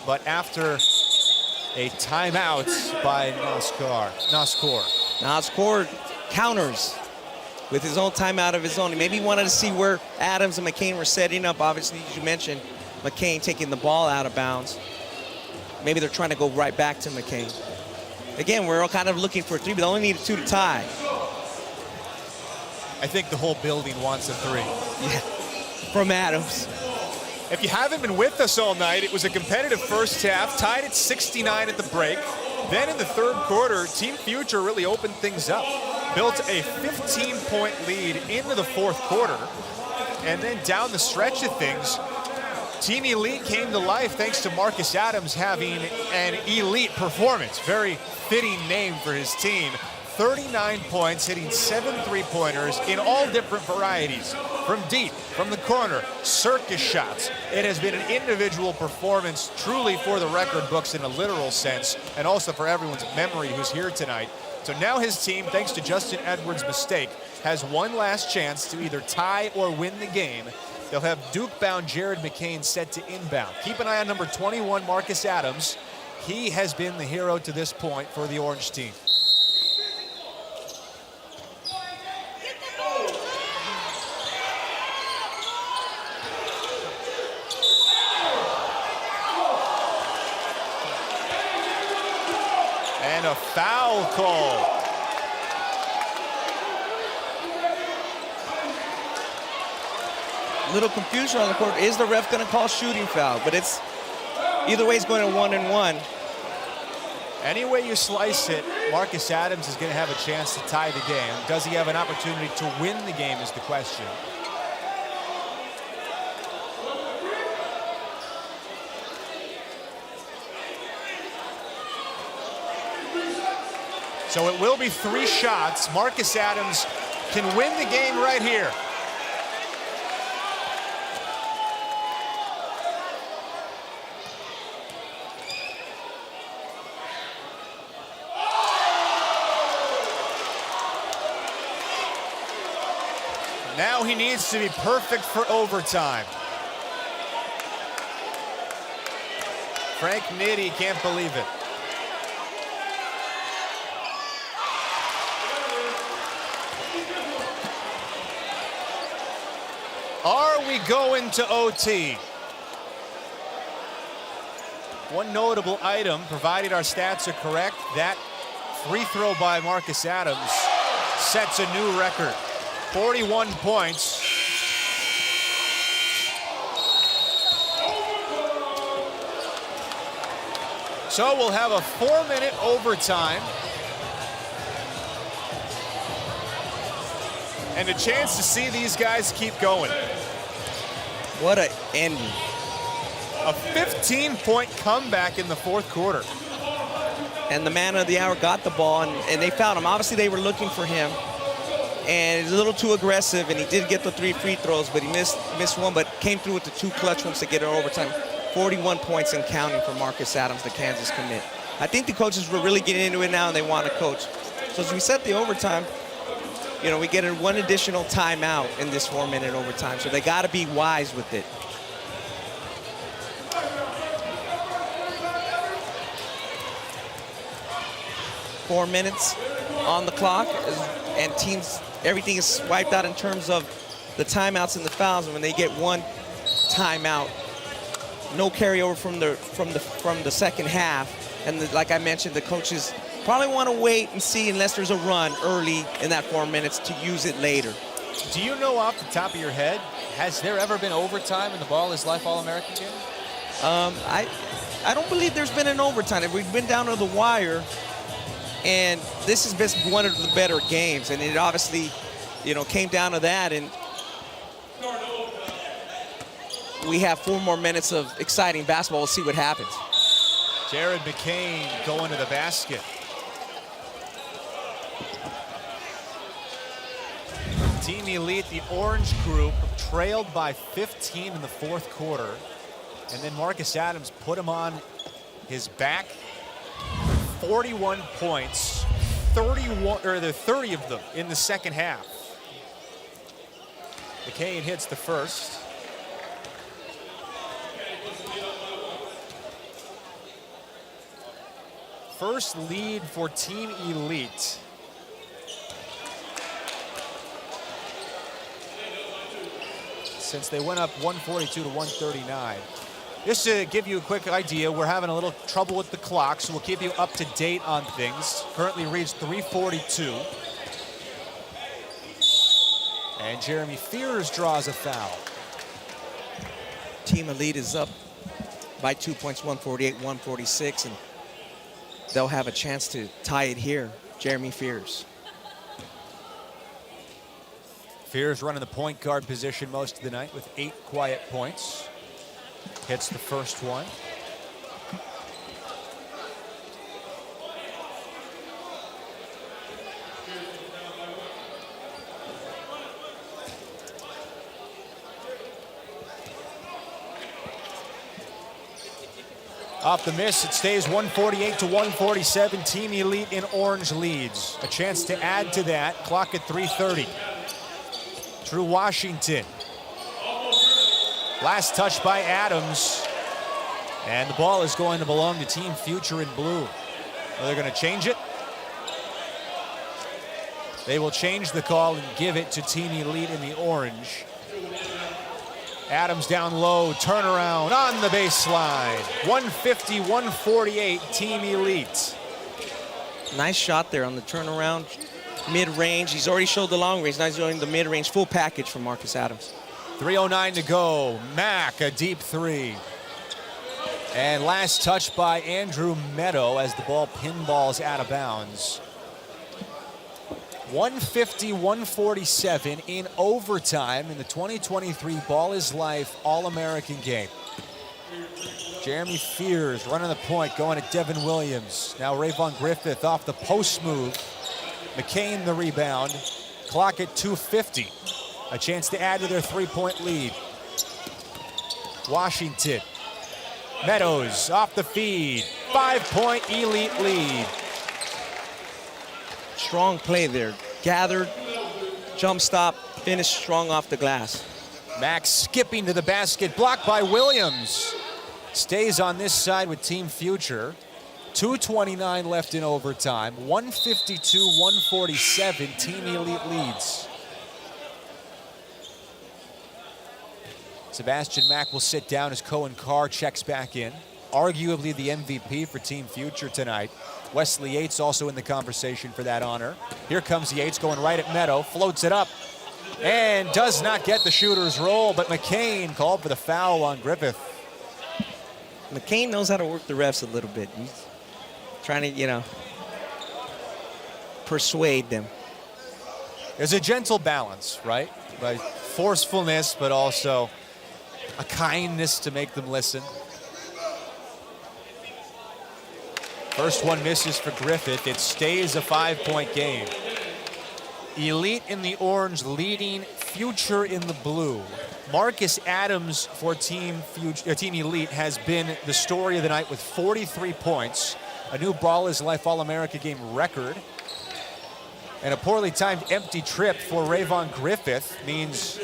But after a timeout by Naskor counters with his own timeout of his own. Maybe he wanted to see where Adams and McCain were setting up. Obviously, as you mentioned, McCain taking the ball out of bounds. Maybe they're trying to go right back to McCain. Again, we're all kind of looking for a 3, but they only need a 2 to tie. I think the whole building wants a 3. Yeah, from Adams. If you haven't been with us all night, it was a competitive first half, tied at 69 at the break. Then in the third quarter, Team Future really opened things up. Built a 15-point lead into the fourth quarter. And then down the stretch of things, Team Elite came to life thanks to Marcus Adams having an elite performance. Very fitting name for his team. 39 points, hitting 7 3-pointers in all different varieties. From deep, from the corner, circus shots. It has been an individual performance truly for the record books in a literal sense, and also for everyone's memory who's here tonight. So now his team, thanks to Justin Edwards' mistake, has one last chance to either tie or win the game. They'll have Duke-bound Gehrig McCain set to inbound. Keep an eye on number 21, Marcus Adams. He has been the hero to this point for the Orange team. And a foul call. Little confusion on the court. Is the ref going to call shooting foul? But it's either way, it's going to 1-1. Any way you slice it, Marcus Adams is going to have a chance to tie the game. Does he have an opportunity to win the game is the question. So it will be 3 shots. Marcus Adams can win the game right here. Now he needs to be perfect for overtime. Frank Nitti can't believe it. Are we going to OT? One notable item, provided our stats are correct, that free throw by Marcus Adams sets a new record. 41 points. So we'll have a 4-minute overtime. And a chance to see these guys keep going. What an ending. A 15-point comeback in the fourth quarter. And the man of the hour got the ball, and they found him. Obviously, they were looking for him. And he's a little too aggressive, and he did get the 3 free throws, but he missed one, but came through with the 2 clutch ones to get it overtime. 41 points and counting for Marcus Adams, the Kansas commit. I think the coaches were really getting into it now, and they want to coach. So as we set the overtime, you know, we get one additional timeout in this 4-minute overtime, so they got to be wise with it. Four minutes on the clock, and teams, everything is wiped out in terms of the timeouts and the fouls. And when they get one timeout, no carryover from the second half. And like I mentioned, the coaches probably want to wait and see unless there's a run early in that 4 minutes to use it later. Do you know off the top of your head, has there ever been overtime in the Ballislife All-American game? I don't believe there's been an overtime. We've been down to the wire, and this has been one of the better games, and it obviously, you know, came down to that, and we have 4 more minutes of exciting basketball. We'll see what happens. Gehrig McCain going to the basket. Team Elite, the orange group, trailed by 15 in the fourth quarter. And then Marcus Adams put him on his back. 41 points, 30 of them in the second half. McCain hits the first. First lead for Team Elite. Since they went up 142 to 139. Just to give you a quick idea, we're having a little trouble with the clock, so we'll keep you up to date on things. Currently reads 3:42. And Jeremy Fears draws a foul. Team Elite is up by 2 points, 148-146, and they'll have a chance to tie it here. Jeremy Fears. Fears running the point guard position most of the night with 8 quiet points. Hits the first one. Off the miss, it stays 148 to 147. Team Elite in orange leads. A chance to add to that. Clock at 3:30. Drew Washington. Last touch by Adams. And the ball is going to belong to Team Future in blue. Are they going to change it? They will change the call and give it to Team Elite in the orange. Adams down low, turnaround on the baseline. 150-148, Team Elite. Nice shot there on the turnaround. Mid-range, he's already showed the long range. Now he's doing the mid-range, full package from Marcus Adams. 3:09 to go. Mack, a deep three. And last touch by Andrew Meadow as the ball pinballs out of bounds. 150-147 in overtime in the 2023 Ballislife All-American Game. Jeremy Fears running the point, going to Devin Williams. Now Rayvon Griffith off the post move. McCain the rebound. Clock at 2:50. A chance to add to their 3-point lead. Washington. Meadows off the feed. 5-point Elite lead. Strong play there. Gathered, jump stop, finished strong off the glass. Max skipping to the basket, blocked by Williams. Stays on this side with Team Future. 2:29 left in overtime. 152-147, Team Elite leads. Sebastian Mack will sit down as Coen Carr checks back in. Arguably the MVP for Team Future tonight. Wesley Yates also in the conversation for that honor. Here comes Yates going right at Meadow, floats it up, and does not get the shooter's roll, but McCain called for the foul on Griffith. McCain knows how to work the refs a little bit. He's trying to, persuade them. There's a gentle balance, right? By forcefulness, but also a kindness to make them listen. First one misses for Griffith. It stays a 5-point game. Elite in the orange, leading Future in the blue. Marcus Adams for Team Elite has been the story of the night with 43 points, a new Ballislife All-American Game record, and a poorly timed empty trip for Rayvon Griffith means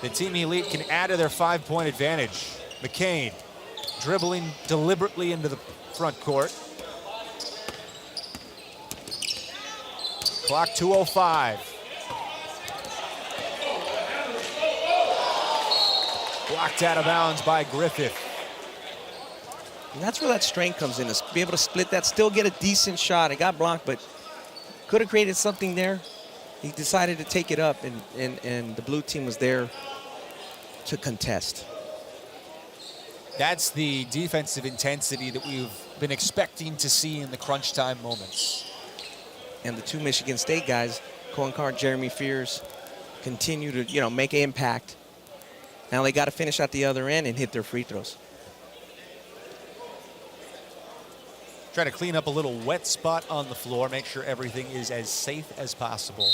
the Team Elite can add to their 5-point advantage. McCain dribbling deliberately into the front court. Clock 2:05. Blocked out of bounds by Griffith. And that's where that strength comes in, to be able to split that, still get a decent shot. It got blocked, but could have created something there. He decided to take it up, and the blue team was there to contest. That's the defensive intensity that we've been expecting to see in the crunch time moments. And the two Michigan State guys, Coen Carr, Jeremy Fears, continue to, make an impact. Now they got to finish at the other end and hit their free throws. Try to clean up a little wet spot on the floor, make sure everything is as safe as possible.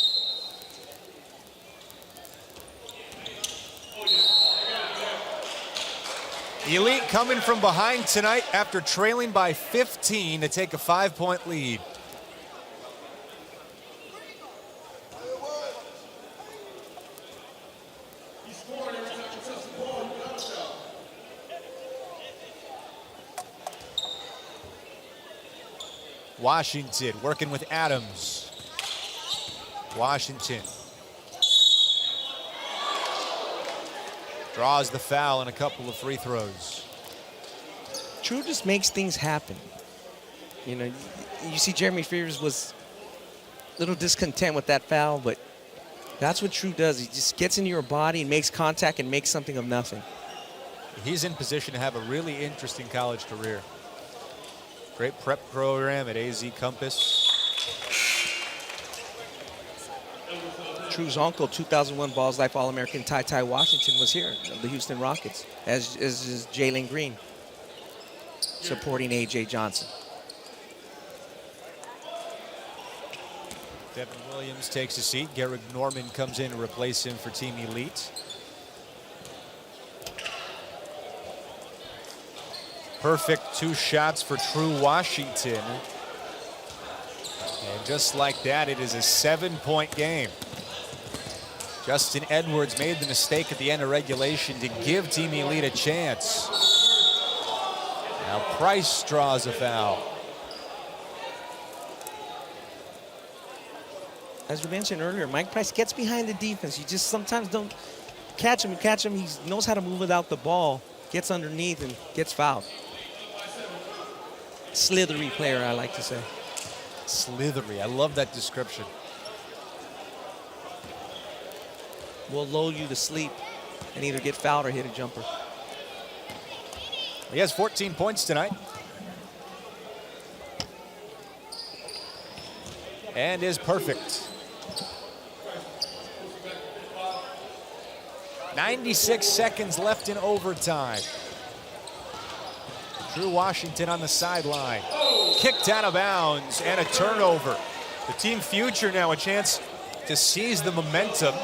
Elite coming from behind tonight after trailing by 15 to take a 5-point lead. Washington working with Adams. Washington draws the foul and a couple of free throws. True just makes things happen. You know, you see Jeremy Fears was a little discontent with that foul, but that's what True does. He just gets into your body and makes contact and makes something of nothing. He's in position to have a really interesting college career. Great prep program at AZ Compass. True's uncle, 2001 Ballislife All-American Ty Washington, was here of the Houston Rockets, as is Jalen Green, supporting A.J. Johnson. Devin Williams takes a seat. Gehrig Normand comes in to replace him for Team Elite. Perfect 2 shots for True Washington. And just like that, it is a 7-point game. Justin Edwards made the mistake at the end of regulation to give Team Elite a chance. Now Price draws a foul. As we mentioned earlier, Mike Price gets behind the defense. You just sometimes don't catch him. He knows how to move without the ball, gets underneath and gets fouled. Slithery player, I like to say. Slithery, I love that description. Will lull you to sleep and either get fouled or hit a jumper. He has 14 points tonight. And is perfect. 96 seconds left in overtime. True Washington on the sideline. Kicked out of bounds and a turnover. The team future now a chance to seize the momentum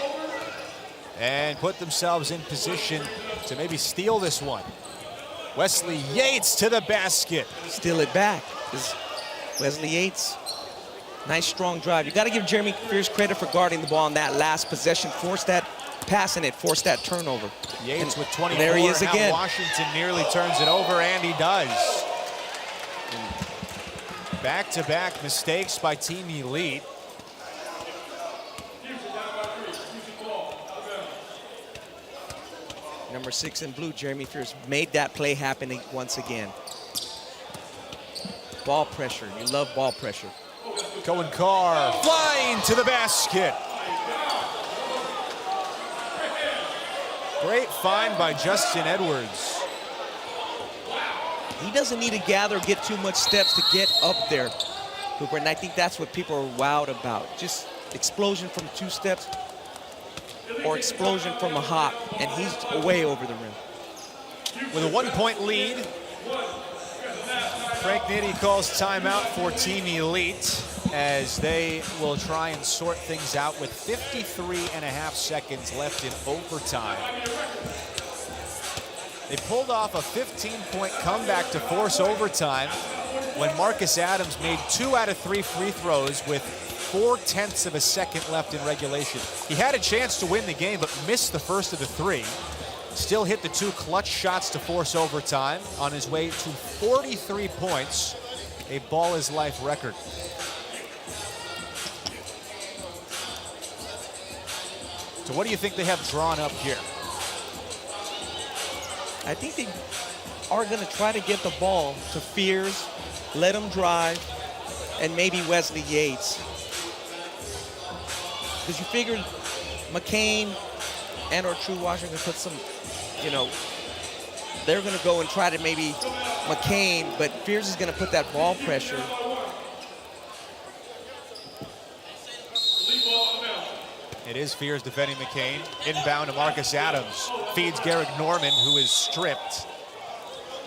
and put themselves in position to maybe steal this one. Wesley Yates to the basket. Steal it back. Wesley Yates, nice strong drive. You got to give Jeremy Fears credit for guarding the ball on that last possession. Forced that pass and it forced that turnover. Yates with 24. There he is now again. Washington nearly turns it over, and he does. Back-to-back mistakes by Team Elite. Number 6 in blue, Jeremy Fears, made that play happen once again. Ball pressure. You love ball pressure. Coen Carr flying to the basket. Great find by Justin Edwards. He doesn't need to gather, get too much steps to get up there, Cooper, and I think that's what people are wowed about. Just explosion from 2 steps or explosion from a hop, and he's way over the rim. With a 1-point lead, Frank Nitti calls timeout for Team Elite as they will try and sort things out with 53.5 seconds left in overtime. They pulled off a 15-point comeback to force overtime when Marcus Adams made 2 out of 3 free throws with 0.4 of a second left in regulation. He had a chance to win the game, but missed the first of the 3. Still hit the 2 clutch shots to force overtime on his way to 43 points, a Ballislife record. So what do you think they have drawn up here? I think they are going to try to get the ball to Fears, let him drive, and maybe Wesley Yates. Because you figured McCain and or True Washington put some, you know, they're going to go and try to maybe McCain, but Fears is going to put that ball pressure. It is Fears defending McCain. Inbound to Marcus Adams. Feeds Gehrig Normand, who is stripped.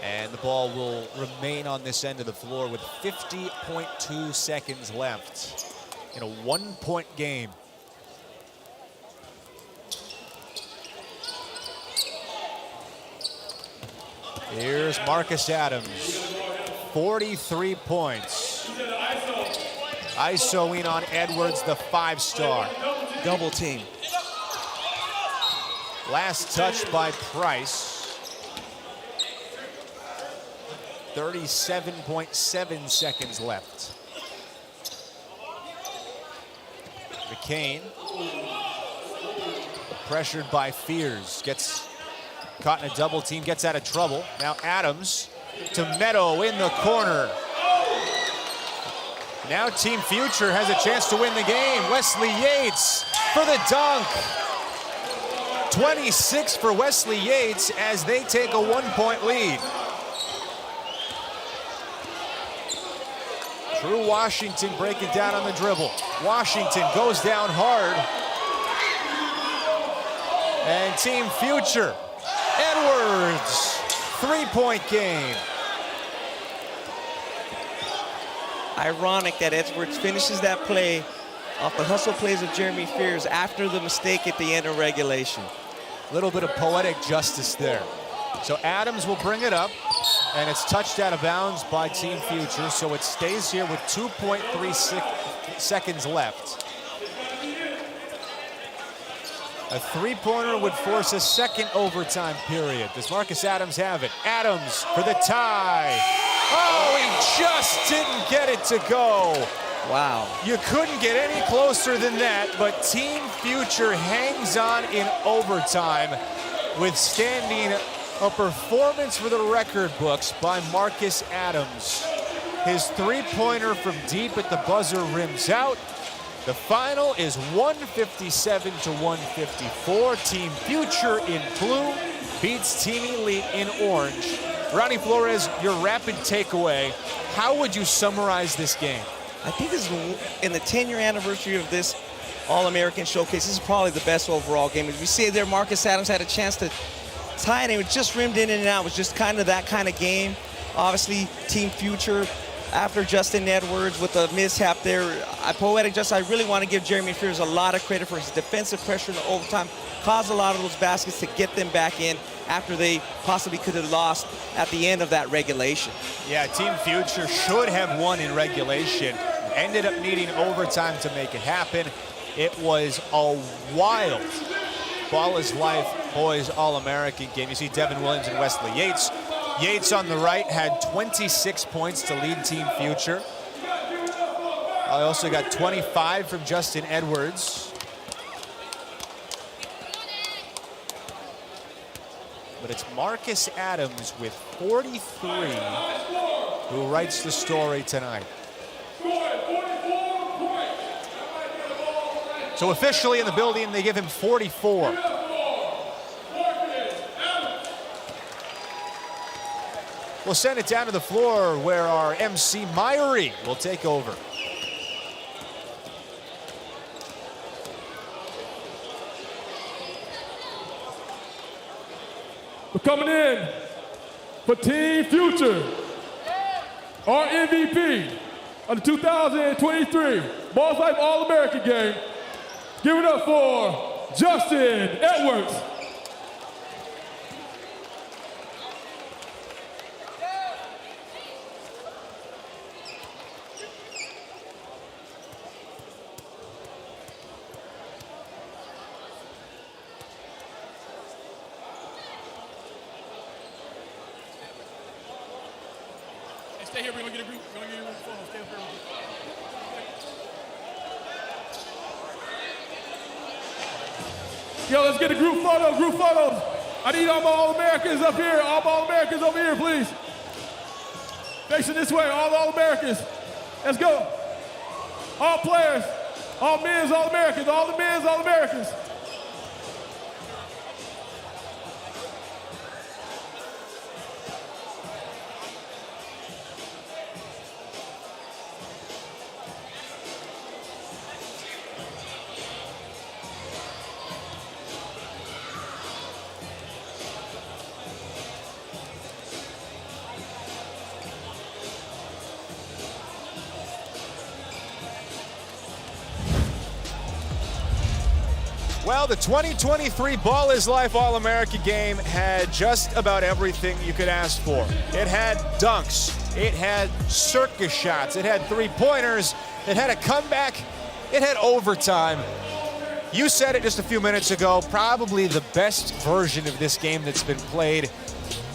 And the ball will remain on this end of the floor with 50.2 seconds left in a 1-point game. Here's Marcus Adams, 43 points. ISO in on Edwards, the 5-star. Double team. Last touch by Price. 37.7 seconds left. McCain, pressured by Fears, gets caught in a double team, gets out of trouble. Now Adams to Meadow in the corner. Now Team Future has a chance to win the game. Wesley Yates for the dunk. 26 for Wesley Yates as they take a 1-point lead. Drew Washington breaking down on the dribble. Washington goes down hard. And Team Future, Edwards, 3-point game. Ironic that Edwards finishes that play off the hustle plays of Jeremy Fears after the mistake at the end of regulation. A little bit of poetic justice there. So Adams will bring it up, and it's touched out of bounds by Team Future, so it stays here with 2.36 seconds left. A three-pointer would force a second overtime period. Does Marcus Adams have it? Adams for the tie. Oh, he just didn't get it to go. Wow. You couldn't get any closer than that, but Team Future hangs on in overtime, withstanding a performance for the record books by Marcus Adams. His three-pointer from deep at the buzzer rims out. The final is 157 to 154. Team Future in blue beats Team Elite in orange. Ronnie Flores, your rapid takeaway. How would you summarize this game? I think this is in the 10-year anniversary of this All-American Showcase. This is probably the best overall game. As we see there, Marcus Adams had a chance to tie it, and it just rimmed in and out. It was just kind of that kind of game. Obviously, Team Future, after Justin Edwards with a mishap there, poetic justice. I really want to give Jeremy Fears a lot of credit for his defensive pressure in the overtime, caused a lot of those baskets to get them back in after they possibly could have lost at the end of that regulation. Yeah, Team Future should have won in regulation. Ended up needing overtime to make it happen. It was a wild Ballislife Boys All-American game. You see Devin Williams and Wesley Yates. Yates on the right had 26 points to lead Team Future. I also got 25 from Justin Edwards. But it's Marcus Adams with 43 who writes the story tonight. So officially in the building, they give him 44. We'll send it down to the floor where our MC Myrie will take over. We're coming in for Team Future, our MVP of the 2023 Ballislife All-American Game. Give it up for Justin Edwards. Stay here, we're gonna get a group photo. Stay up here. Yo, let's get a group photo. I need all my All-Americans up here. All my All-Americans over here, please. Facing this way, all the All-Americans. Let's go. All players, all men's All-Americans, all the men's All-Americans. Well, the 2023 Ballislife All-American Game had just about everything you could ask for. It had dunks, it had circus shots, it had three-pointers, it had a comeback, it had overtime. You said it just a few minutes ago, probably the best version of this game that's been played.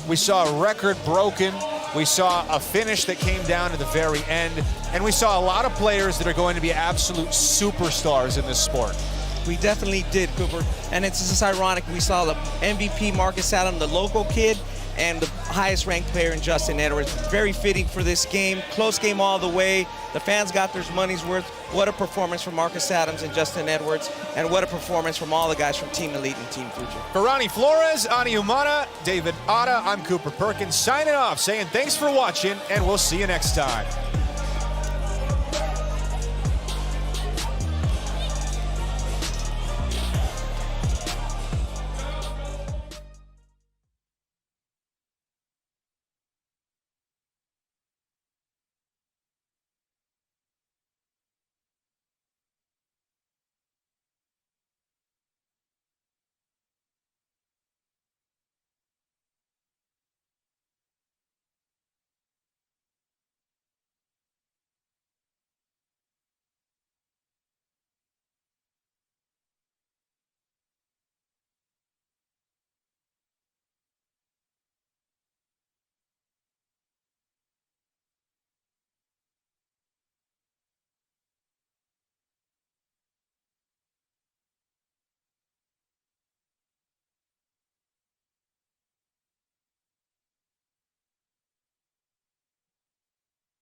We saw a record broken We saw a finish that came down at the very end, and we saw a lot of players that are going to be absolute superstars in this sport. We definitely did, Cooper. And it's just ironic. We saw the MVP Marcus Adams, the local kid, and the highest ranked player in Justin Edwards. Very fitting for this game. Close game all the way. The fans got their money's worth. What a performance from Marcus Adams and Justin Edwards, and what a performance from all the guys from Team Elite and Team Future. For Ronnie Flores, Ani Umana, David Otta, I'm Cooper Perkins signing off, saying thanks for watching, and we'll see you next time.